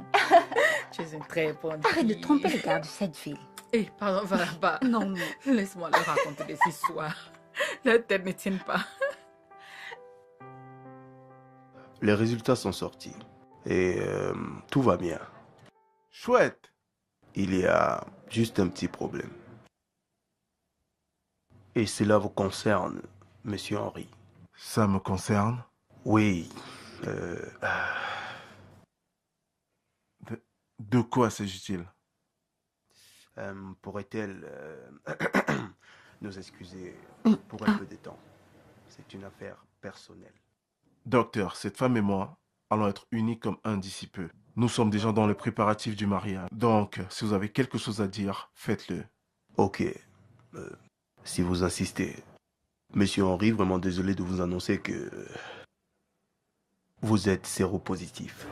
Tu es une très bonne Arrête de fille. tromper les gars de cette ville. Eh, pardon, va là-bas. Non. Laisse-moi leur raconter des histoires. La tête ne tienne pas. Les résultats sont sortis. Et tout va bien. Chouette. Il y a juste un petit problème. Et cela vous concerne, monsieur Henri. Ça me concerne? Oui. De quoi s'agit-il? Pourrait-elle nous excuser pour un peu de temps? C'est une affaire personnelle. Docteur, cette femme et moi allons être unis comme un d'ici peu. Nous sommes déjà dans les préparatifs du mariage. Donc, si vous avez quelque chose à dire, faites-le. Ok. Si vous insistez. Monsieur Henri, vraiment désolé de vous annoncer que vous êtes séropositif.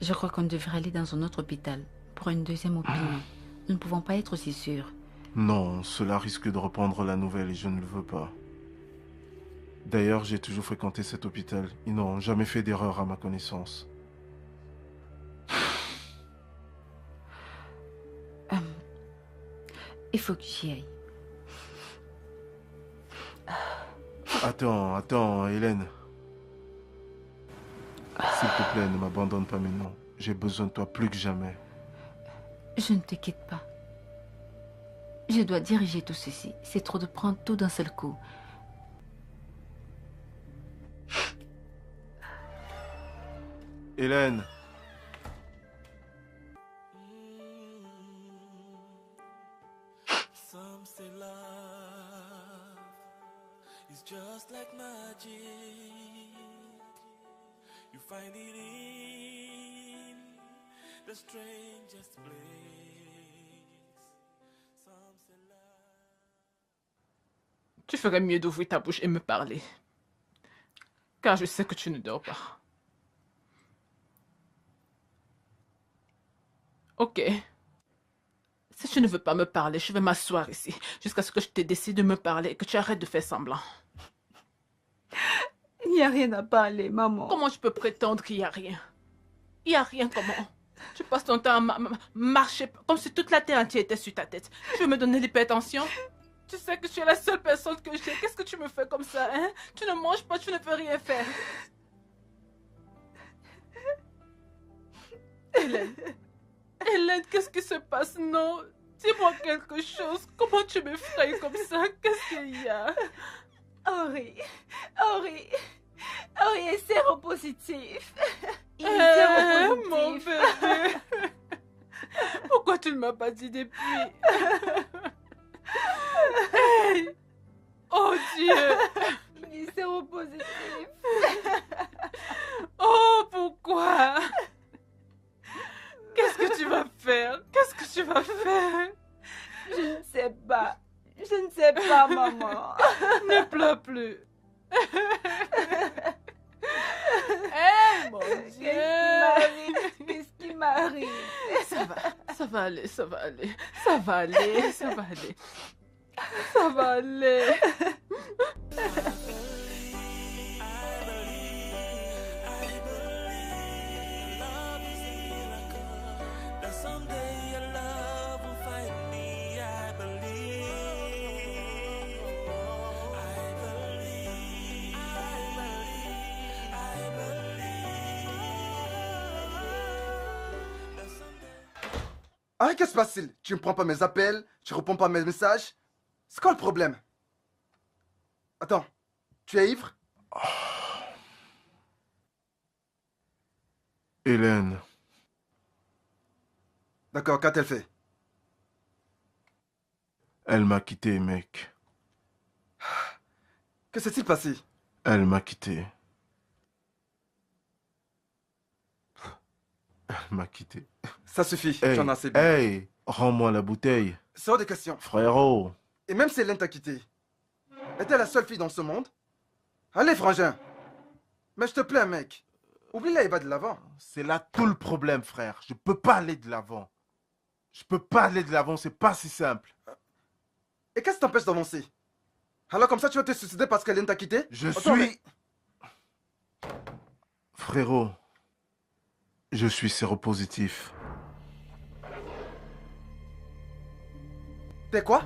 Je crois qu'on devrait aller dans un autre hôpital pour une deuxième opinion. Nous ne pouvons pas être aussi sûrs. Non, cela risque de reprendre la nouvelle et je ne le veux pas. D'ailleurs, j'ai toujours fréquenté cet hôpital. Ils n'ont jamais fait d'erreur à ma connaissance. Il faut que j'y aille. Attends, Hélène. S'il te plaît, ne m'abandonne pas maintenant. J'ai besoin de toi plus que jamais. Je ne te quitte pas. Je dois diriger tout ceci. C'est trop de prendre tout d'un seul coup. Hélène. Some say love is just like magic. You find it in the strangest place. Some say love. Tu ferais mieux d'ouvrir ta bouche et me parler. Car je sais que tu ne dors pas. Ok. Si tu ne veux pas me parler, je vais m'asseoir ici jusqu'à ce que je te décide de me parler et que tu arrêtes de faire semblant. Il n'y a rien à parler, maman. Comment je peux prétendre qu'il n'y a rien? Il n'y a rien comment? Tu passes ton temps à marcher comme si toute la terre entière était sur ta tête. Tu veux me donner l'hypertension? Tu sais que tu es la seule personne que j'ai. Qu'est-ce que tu me fais comme ça, hein? Tu ne manges pas, tu ne peux rien faire. Hélène. Hélène, qu'est-ce qui se passe? Non, dis-moi quelque chose. Comment tu m'effraies comme ça? Qu'est-ce qu'il y a? Henri est séropositif. Il est séropositif. Mon bébé. Pourquoi tu ne m'as pas dit depuis? Hey! Oh Dieu! Il est séropositif. Oh, pourquoi? Qu'est-ce que tu vas faire? Qu'est-ce que tu vas faire? Je ne sais pas. Je ne sais pas, maman. Ne pleure plus. Eh, mon Dieu! Qu'est-ce qui m'arrive? Ça va aller, ça va aller. Ça va aller, ça va aller. Ça va aller. Someday your love will find me, I believe. I believe. I believe. Ah, qu'est-ce qui se passe-t-il? Tu ne prends pas mes appels, tu réponds pas à mes messages. C'est quoi le problème? Attends, tu es ivre? Hélène. D'accord, qu'a-t-elle fait? Elle m'a quitté, mec. Que s'est-il passé? Elle m'a quitté. Elle m'a quitté. Ça suffit, Hey, tu en as assez bien. hey, rends-moi la bouteille. C'est hors de question. Frérot. Et même si Hélène t'a quitté, est-elle la seule fille dans ce monde? Allez, frangin. Mais je te plains, mec. Oublie-la et va de l'avant. C'est là tout le problème, frère. Je peux pas aller de l'avant. Je peux pas aller de l'avant, c'est pas si simple. Et qu'est-ce qui t'empêche d'avancer? Alors comme ça, tu vas te suicider parce qu'Hélène t'a quitté? Je Attends, suis... Frérot, je suis séropositif. T'es quoi?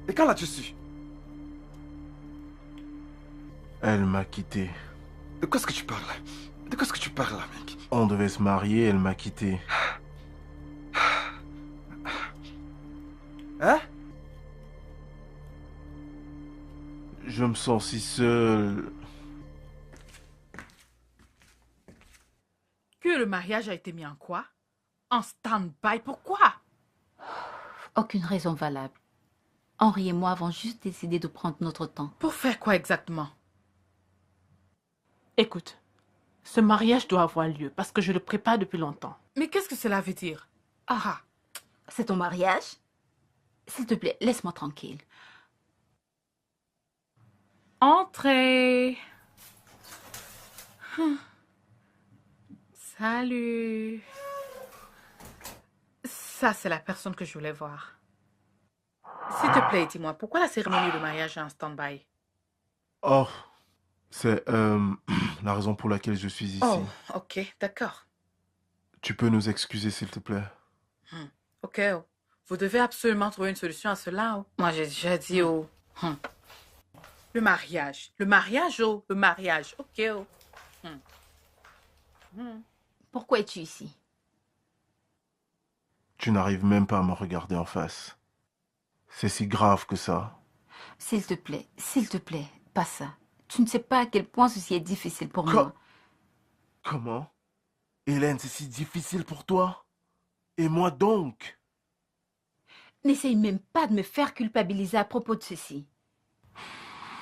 Et quand l'as-tu su? Elle m'a quitté. De quoi est-ce que tu parles? De quoi est-ce que tu parles là, mec? On devait se marier, elle m'a quitté. Hein? Je me sens si seul. Que le mariage a été mis en quoi? En stand-by, pourquoi? Aucune raison valable. Henri et moi avons juste décidé de prendre notre temps. Pour faire quoi exactement? Écoute, ce mariage doit avoir lieu parce que je le prépare depuis longtemps. Mais qu'est-ce que cela veut dire? Ah, c'est ton mariage? S'il te plaît, laisse-moi tranquille. Entrez. Salut. Ça, c'est la personne que je voulais voir. S'il te plaît, dis-moi, pourquoi la cérémonie de mariage est en stand-by? Oh, c'est la raison pour laquelle je suis ici. Oh, ok, d'accord. Tu peux nous excuser, s'il te plaît? Ok, oh. Vous devez absolument trouver une solution à cela. Oh. Moi, j'ai déjà dit, oh. Le mariage, oh, le mariage, ok, oh. Pourquoi es-tu ici? Tu n'arrives même pas à me regarder en face. C'est si grave que ça. S'il te plaît, pas ça. Tu ne sais pas à quel point ceci est difficile pour moi. Comment? Hélène, c'est si difficile pour toi? Et moi donc? N'essaye même pas de me faire culpabiliser à propos de ceci.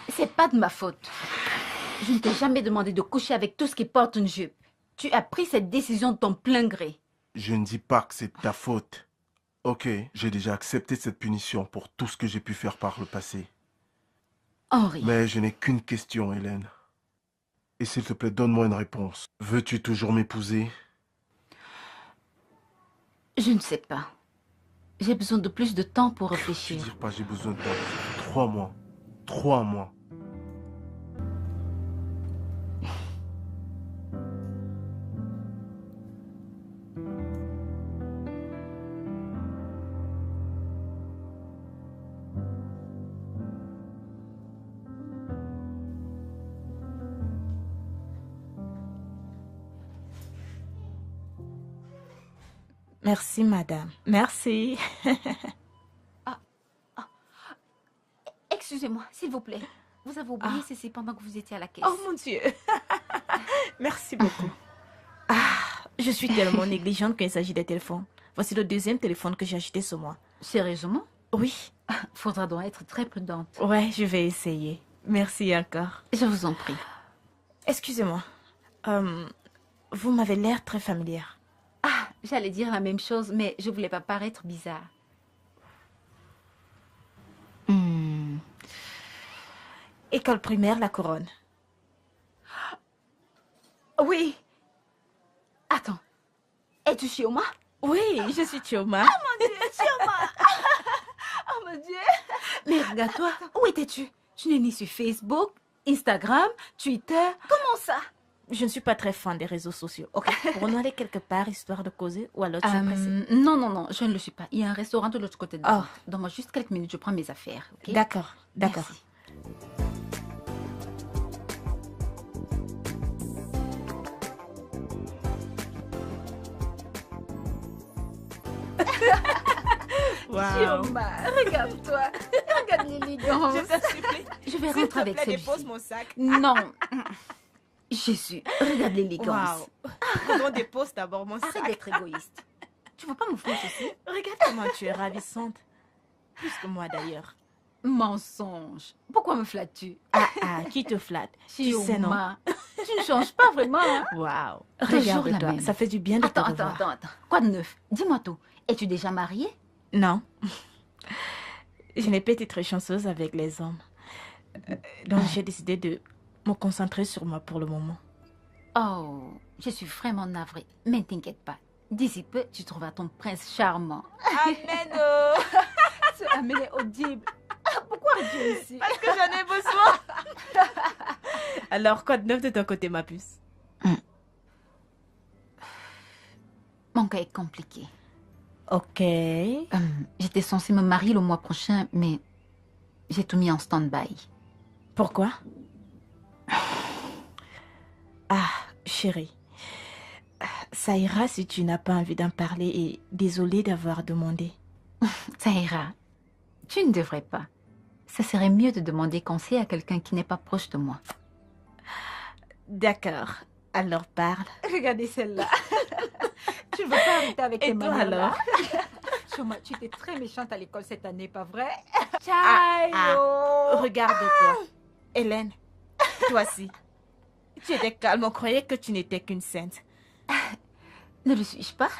C'est pas de ma faute. Je ne t'ai jamais demandé de coucher avec tout ce qui porte une jupe. Tu as pris cette décision de ton plein gré. Je ne dis pas que c'est ta faute. Ok, j'ai déjà accepté cette punition pour tout ce que j'ai pu faire par le passé. Henri. Mais je n'ai qu'une question, Hélène. Et s'il te plaît, donne-moi une réponse. Veux-tu toujours m'épouser? Je ne sais pas. J'ai besoin de plus de temps pour réfléchir. Ne dis pas j'ai besoin de temps. 3 mois. 3 mois. Merci, madame. Merci. Excusez-moi, s'il vous plaît. Vous avez oublié ceci pendant que vous étiez à la caisse. Oh mon Dieu. Merci beaucoup. Je suis tellement négligente quand il s'agit des téléphones. Voici le deuxième téléphone que j'ai acheté ce mois. Sérieusement? Oui. Faudra donc être très prudente. Ouais, je vais essayer. Merci encore. Je vous en prie. Excusez-moi. Vous m'avez l'air très familière. J'allais dire la même chose, mais je voulais pas paraître bizarre. École primaire La Couronne. Oui. Attends. Es-tu Chioma? Oui, je suis Chioma. Oh mon Dieu, Chioma. Oh mon Dieu. Mais regarde-toi, où étais-tu? Tu n'es ni sur Facebook, Instagram, Twitter. Comment ça? Je ne suis pas très fan des réseaux sociaux. Ok, pourrons-nous aller quelque part histoire de causer ou alors tu es pressée? Non, je ne le suis pas. Il y a un restaurant de l'autre côté de la route. Donne-moi juste quelques minutes, je prends mes affaires. Okay? D'accord. Merci. Wow. Chioma, regarde-toi. Regarde l'élégance. Je te supplie. Je vais rentrer avec celle-ci. Dépose mon sac. Non. Jésus, regarde l'élégance. Wow. On dépose d'abord mon sac. Arrête d'être égoïste. Tu veux pas m'offrir ceci? Regarde comment tu es ravissante. Plus que moi d'ailleurs. Mensonge. Pourquoi me flattes-tu? Qui te flatte? Tu sais, non? Tu ne changes pas vraiment, hein? Waouh. Toujours la Regarde-toi, même. ça fait du bien de te revoir. Attends. Quoi de neuf? Dis-moi tout. Es-tu déjà mariée? Non. Je n'ai pas été très chanceuse avec les hommes. Donc j'ai décidé de me concentrer sur moi pour le moment. Oh, je suis vraiment navrée. Mais ne t'inquiète pas. D'ici peu, tu trouveras ton prince charmant. Amen. Ce amen est audible. Pourquoi es-tu ici? Parce que j'en ai besoin. Alors, quoi de neuf de ton côté, ma puce? Mon cas est compliqué. Ok. J'étais censée me marier le mois prochain, mais j'ai tout mis en stand-by. Pourquoi? Chérie. Ça ira si tu n'as pas envie d'en parler et désolée d'avoir demandé. Ça ira. Tu ne devrais pas. Ça serait mieux de demander conseil à quelqu'un qui n'est pas proche de moi. D'accord. Alors parle. Regardez celle-là. Tu ne veux pas arrêter avec tes toi manières là? alors? Choma, tu étais très méchante à l'école cette année, pas vrai? Regarde-toi. Hélène, toi aussi. Tu étais calme, on croyait que tu n'étais qu'une sainte. Ne le suis-je pas?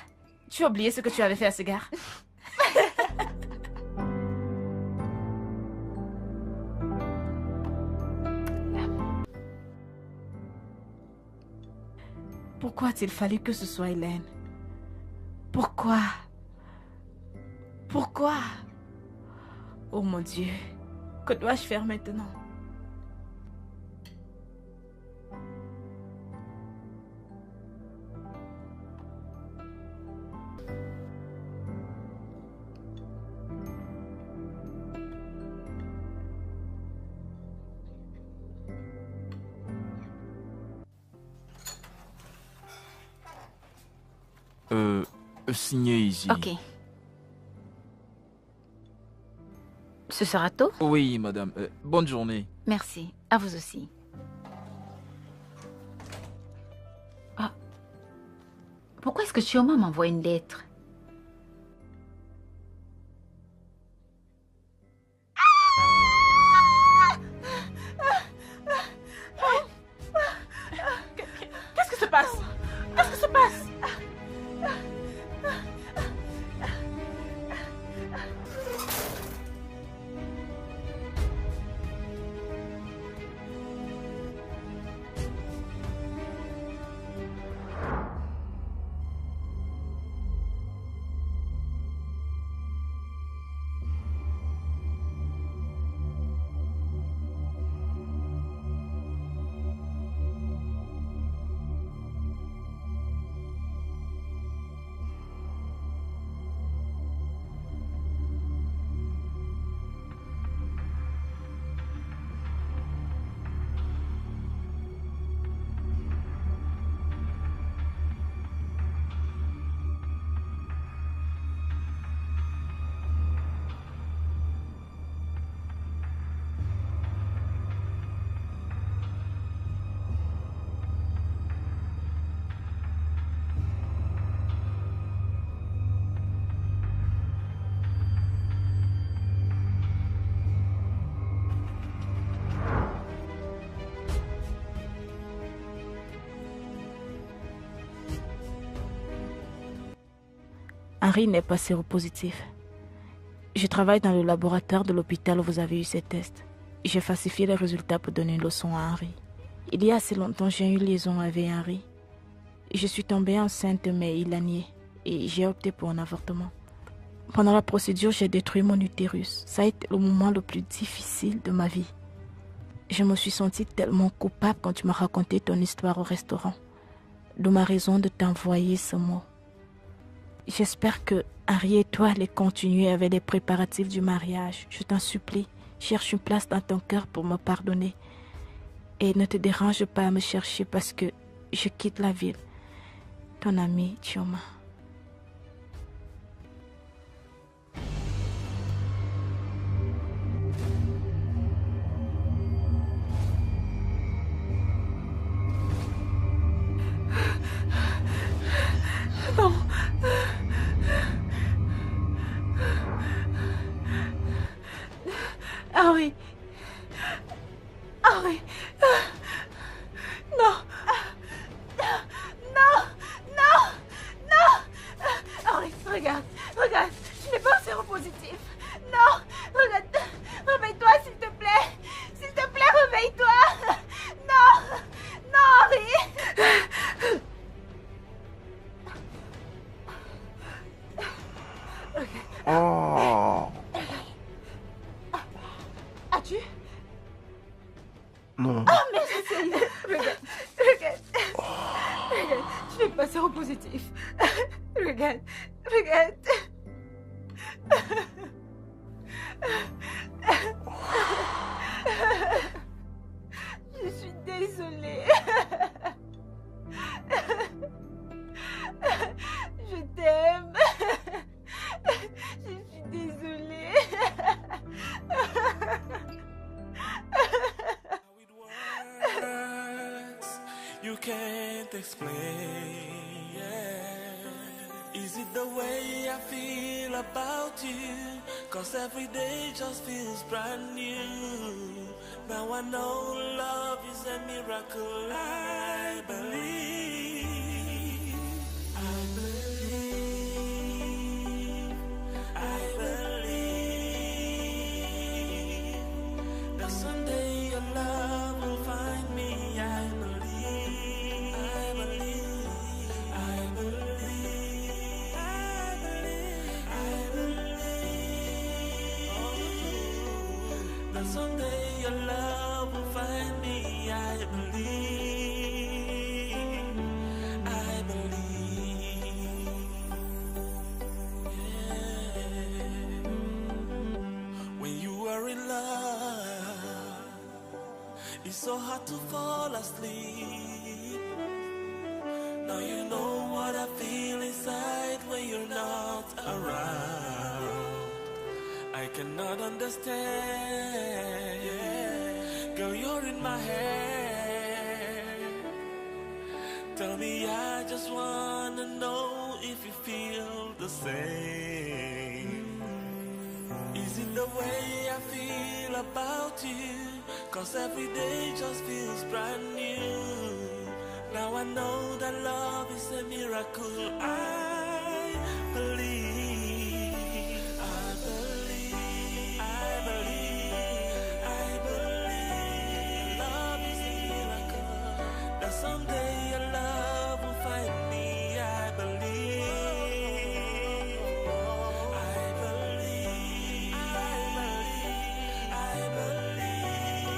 Tu as oublié ce que tu avais fait à ce gars? Pourquoi a-t-il fallu que ce soit Hélène? Pourquoi? Oh mon Dieu, que dois-je faire maintenant? Signé ici. Ok. Ce sera tôt? Oui, madame. Bonne journée. Merci. À vous aussi. Ah. Pourquoi est-ce que Chioma m'envoie une lettre? Qu'est-ce qui se passe? Qu'est-ce qui se passe? Henri n'est pas séropositif. Je travaille dans le laboratoire de l'hôpital où vous avez eu ces tests. J'ai falsifié les résultats pour donner une leçon à Henri. Il y a assez longtemps, j'ai eu une liaison avec Henri. Je suis tombée enceinte, mais il a nié. Et j'ai opté pour un avortement. Pendant la procédure, j'ai détruit mon utérus. Ça a été le moment le plus difficile de ma vie. Je me suis sentie tellement coupable quand tu m'as raconté ton histoire au restaurant. De ma raison de t'envoyer ce mot. J'espère que Henri et toi allez continuer avec les préparatifs du mariage. Je t'en supplie, cherche une place dans ton cœur pour me pardonner. Et ne te dérange pas à me chercher parce que je quitte la ville. Ton ami Chioma. Non. Henri. Henri. Non. Non. Non. Non. Henri, regarde. Regarde. Je n'ai pas un séropositif. Non. Regarde. Réveille-toi, s'il te plaît. S'il te plaît, réveille-toi. Non. Non, Henri. Oh. As-tu? Non. Ah, mais essaye. Regarde. Regarde. Regarde. Je n'ai pas séropositif. Regarde. Regarde. Je suis désolée. Je t'aime. Je suis désolée. You can't explain. Is it the way I feel about you? 'Cause every day just feels brand new. Now I know love is a miracle. I believe. I believe. I believe that someday your love will find me. I believe. I believe. I believe. I believe. I believe. believe, I believe. Yeah. When you are in love, it's so hard to fall asleep. Now you know what I feel inside when you're not around. I cannot understand. Girl, you're in my head. Tell me, I just wanna know if you feel the same. Is it the way I feel about you? 'Cause every day just feels brand new. Now I know that love is a miracle. I believe, I believe, I believe, I believe. Love is a miracle. That someday your love will find me. I believe, I believe, I believe, I believe.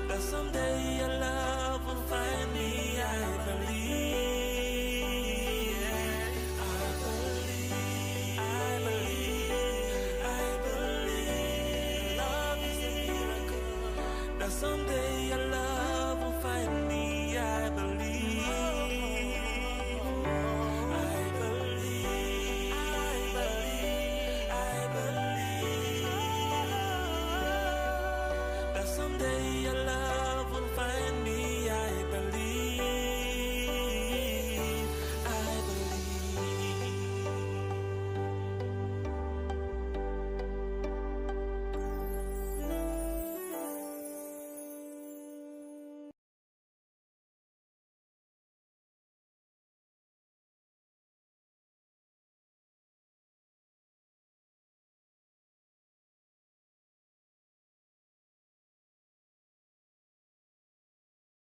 That someday your love